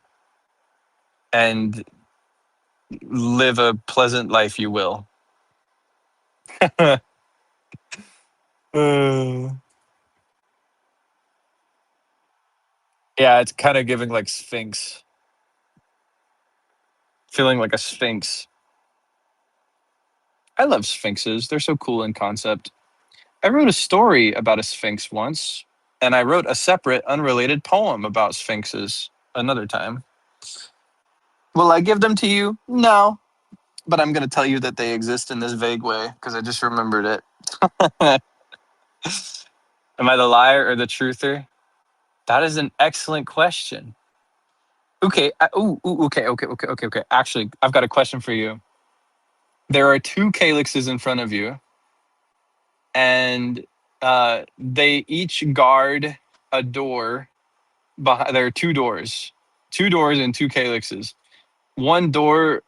A: and live a pleasant life you will. Uh, yeah, it's kind of giving like Sphinx. Feeling like a Sphinx. I love Sphinxes. They're so cool in concept. I wrote a story about a Sphinx once, and I wrote a separate, unrelated poem about Sphinxes another time. Will I give them to you? No, but I'm going to tell you that they exist in this vague way because I just remembered it. Am I the liar or the truther? That is an excellent question. Okay. Okay. Actually, I've got a question for you. There are two calyxes in front of you, and they each guard a door. There are two doors and two calyxes. One door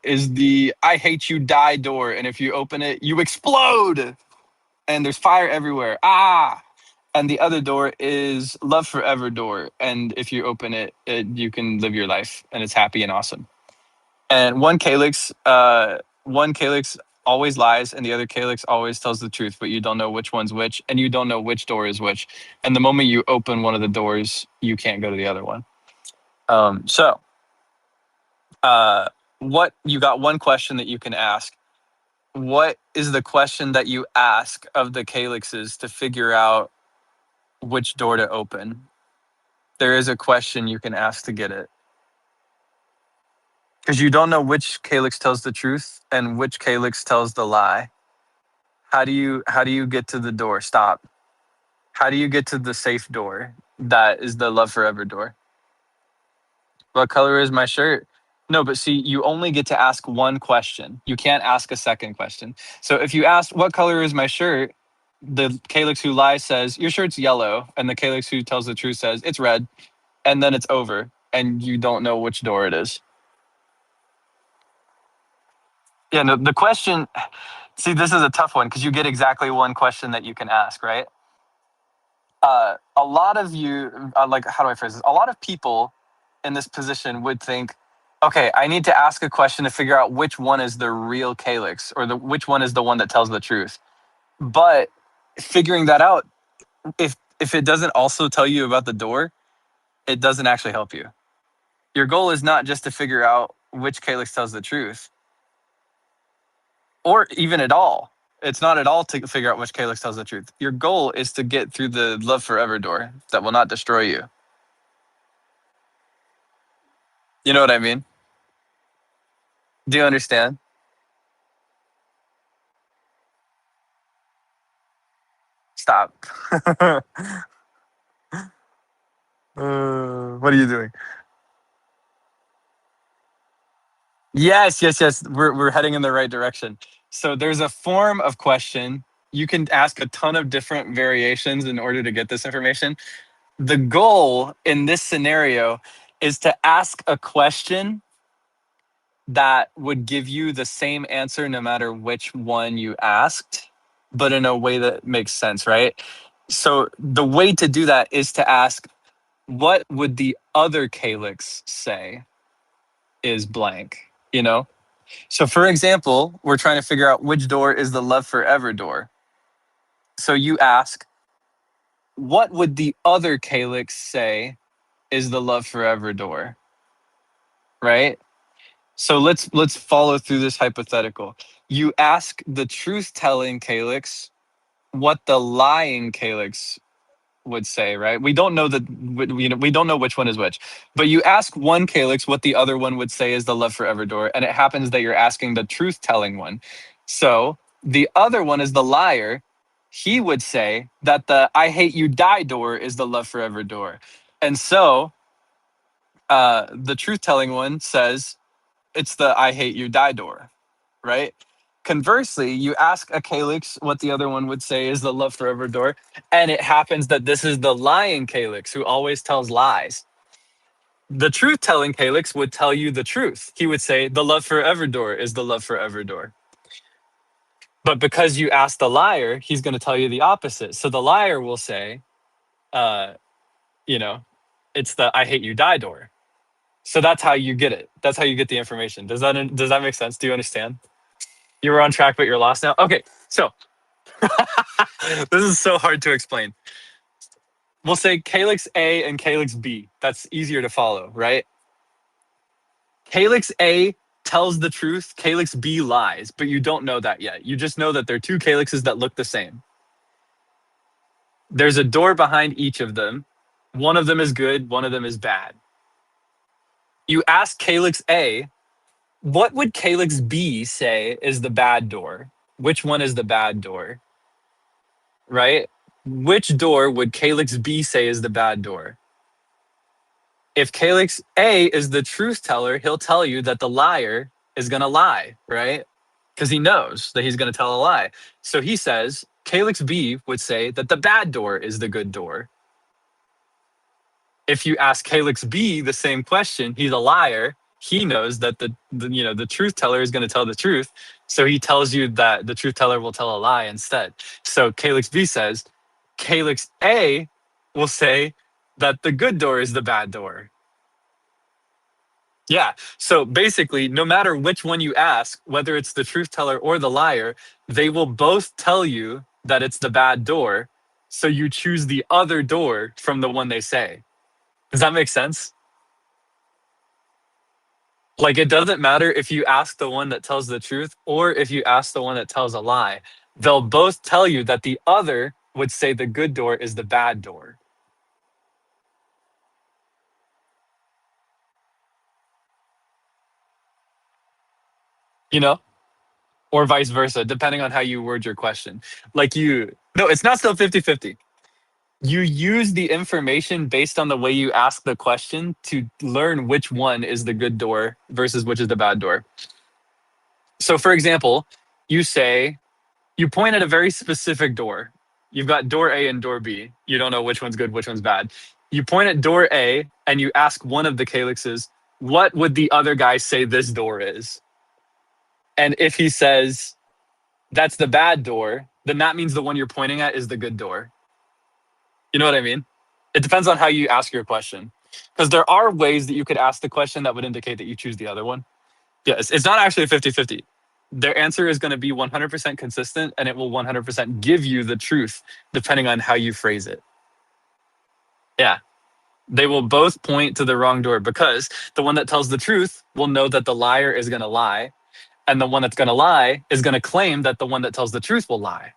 A: is the "I hate you, die" door, and if you open it, you explode, and there's fire everywhere. Ah! And the other door is "Love Forever" door, and if you open it, you can live your life, and it's happy and awesome. And one calyx always lies, and the other calyx always tells the truth, but you don't know which one's which, and you don't know which door is which. And the moment you open one of the doors, you can't go to the other one. So, what you got one question that you can ask. What is the question that you ask of the calyxes to figure out which door to open? There is a question you can ask to get it. Because you don't know which calyx tells the truth and which calyx tells the lie. How do you get to the door? Stop. How do you get to the safe door? That is the Love Forever door. What color is my shirt? No, but see, you only get to ask one question. You can't ask a second question. So if you ask, what color is my shirt? The calyx who lies says, your shirt's yellow. And the calyx who tells the truth says, it's red. And then it's over. And you don't know which door it is. Yeah, no, the question, see, this is a tough one because you get exactly one question that you can ask, right? A lot of you, like, how do I phrase this? A lot of people in this position would think, okay, I need to ask a question to figure out which one is the real calyx or which one is the one that tells the truth. But figuring that out, if it doesn't also tell you about the door, it doesn't actually help you. Your goal is not just to figure out which calyx tells the truth, or even at all. It's not at all to figure out which calyx tells the truth. Your goal is to get through the Love Forever door that will not destroy you. You know what I mean? Do you understand? Stop. What are you doing? Yes, yes, yes. We're heading in the right direction. So there's a form of question. You can ask a ton of different variations in order to get this information. The goal in this scenario is to ask a question that would give you the same answer no matter which one you asked, but in a way that makes sense, right? So the way to do that is to ask, what would the other calyx say is blank, you know? So for example, we're trying to figure out which door is the love forever door. So you ask, what would the other calyx say is the love forever door, right? So let's follow through this hypothetical. You ask the truth-telling calyx what the lying calyx would say, right? We don't know we don't know which one is which. But you ask one calyx what the other one would say is the love forever door, and it happens that you're asking the truth-telling one. So the other one is the liar. He would say that the I hate you die door is the love forever door. And so the truth-telling one says it's the I hate you die door, right? Conversely, you ask a calyx what the other one would say is the love forever door, and it happens that this is the lying calyx who always tells lies. The truth telling calyx would tell you the truth. He would say the love forever door is the love forever door. But because you asked the liar, he's going to tell you the opposite. So the liar will say, uh, you know, it's the I hate you die door. So that's how you get it. That's how you get the information. Does that make sense? Do you understand? You were on track, but you're lost now. Okay, so this is so hard to explain. We'll say calyx A and calyx B. That's easier to follow, right? Calyx A tells the truth, calyx B lies, but you don't know that yet. You just know that they're two calyxes that look the same. There's a door behind each of them. One of them is good, one of them is bad. You ask calyx A, what would calyx B say is the bad door? Which one is the bad door? Right? Which door would calyx B say is the bad door? If calyx A is the truth teller, he'll tell you that the liar is going to lie, right? Because he knows that he's going to tell a lie. So he says, calyx B would say that the bad door is the good door. If you ask calyx B the same question, he's a liar. He knows that the truth teller is going to tell the truth. So he tells you that the truth teller will tell a lie instead. So calyx B says, calyx A will say that the good door is the bad door. Yeah. So basically, no matter which one you ask, whether it's the truth teller or the liar, they will both tell you that it's the bad door. So you choose the other door from the one they say. Does that make sense? Like, it doesn't matter if you ask the one that tells the truth or if you ask the one that tells a lie. They'll both tell you that the other would say the good door is the bad door. You know? Or vice versa, depending on how you word your question. No, it's not still 50-50. You use the information based on the way you ask the question to learn which one is the good door versus which is the bad door. So, for example, you say, you point at a very specific door. You've got door A and door B. You don't know which one's good, which one's bad. You point at door A and you ask one of the calyxes, what would the other guy say this door is? And if he says, that's the bad door, then that means the one you're pointing at is the good door. You know what I mean? It depends on how you ask your question. Because there are ways that you could ask the question that would indicate that you choose the other one. Yes, it's not actually 50-50. Their answer is going to be 100% consistent and it will 100% give you the truth depending on how you phrase it. Yeah. They will both point to the wrong door because the one that tells the truth will know that the liar is going to lie. And the one that's going to lie is going to claim that the one that tells the truth will lie.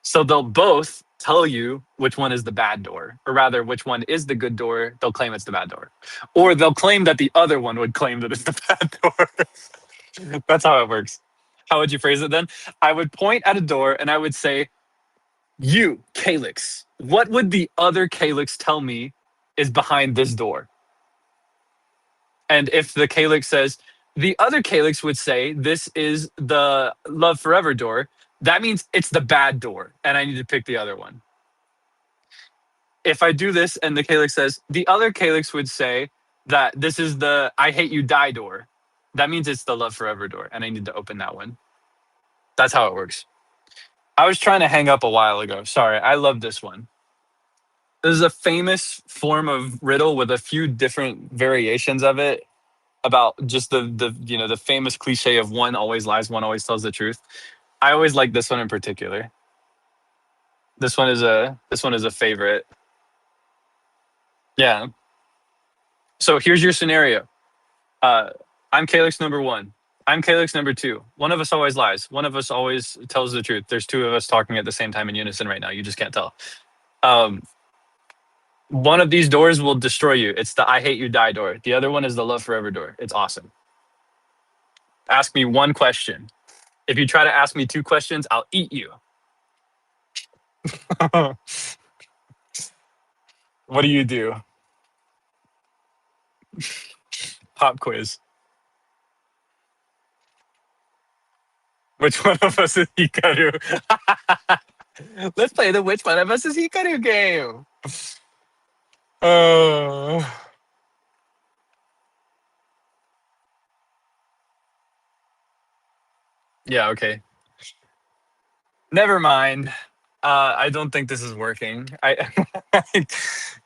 A: So they'll both tell you which one is the bad door, or rather, which one is the good door. They'll claim it's the bad door. Or they'll claim that the other one would claim that it's the bad door. That's how it works. How would you phrase it then? I would point at a door and I would say, you, Kaelix, what would the other Kaelix tell me is behind this door? And if the Kaelix says, The other Kaelix would say this is the love forever door. That means it's the bad door, and I need to pick the other one. If I do this and the Kaelix says, the other Kaelix would say that this is the I hate you die door. That means it's the love forever door, and I need to open that one. That's how it works. I was trying to hang up a while ago. Sorry, I love this one. This is a famous form of riddle with a few different variations of it about just the famous cliche of one always lies, one always tells the truth. I always like this one in particular. This one is a favorite. Yeah. So here's your scenario. Uh, I'm Calyx number one. I'm Calyx number two. One of us always lies. One of us always tells the truth. There's two of us talking at the same time in unison right now. You just can't tell. Um, one of these doors will destroy you. It's the I hate you die door. The other one is the love forever door. It's awesome. Ask me one question. If you try to ask me two questions, I'll eat you. What do you do? Pop quiz. Which one of us is Hikaru? Let's play the which one of us is Hikaru game. Yeah, okay. Never mind. I don't think this is working.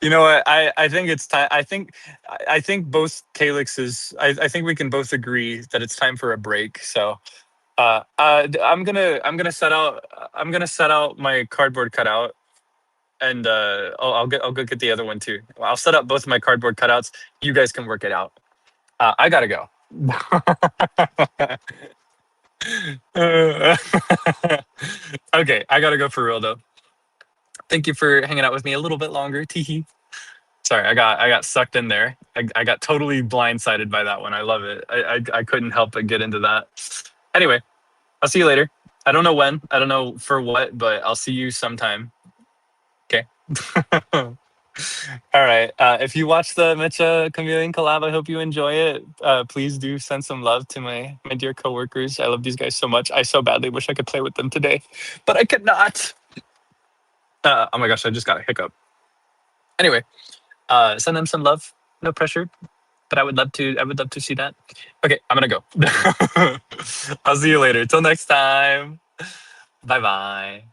A: You know what? I think it's time. I think both Calyxes. I think we can both agree that it's time for a break. So, I'm gonna set out my cardboard cutout, and I'll go get the other one too. I'll set up both of my cardboard cutouts. You guys can work it out. I gotta go. Okay, I gotta go for real though. Thank you for hanging out with me a little bit longer. Teehee. Sorry, I got sucked in there. I got totally blindsided by that one. I love it. I couldn't help but get into that. Anyway, I'll see you later. I don't know when. I don't know for what, but I'll see you sometime. Okay. All right. If you watch the Mitcha Chameleon collab, I hope you enjoy it. Please do send some love to my dear coworkers. I love these guys so much. I so badly wish I could play with them today, but I could not. Oh my gosh, I just got a hiccup. Anyway, send them some love. No pressure, but I would love to. I would love to see that. Okay, I'm gonna go. I'll see you later. Till next time. Bye bye.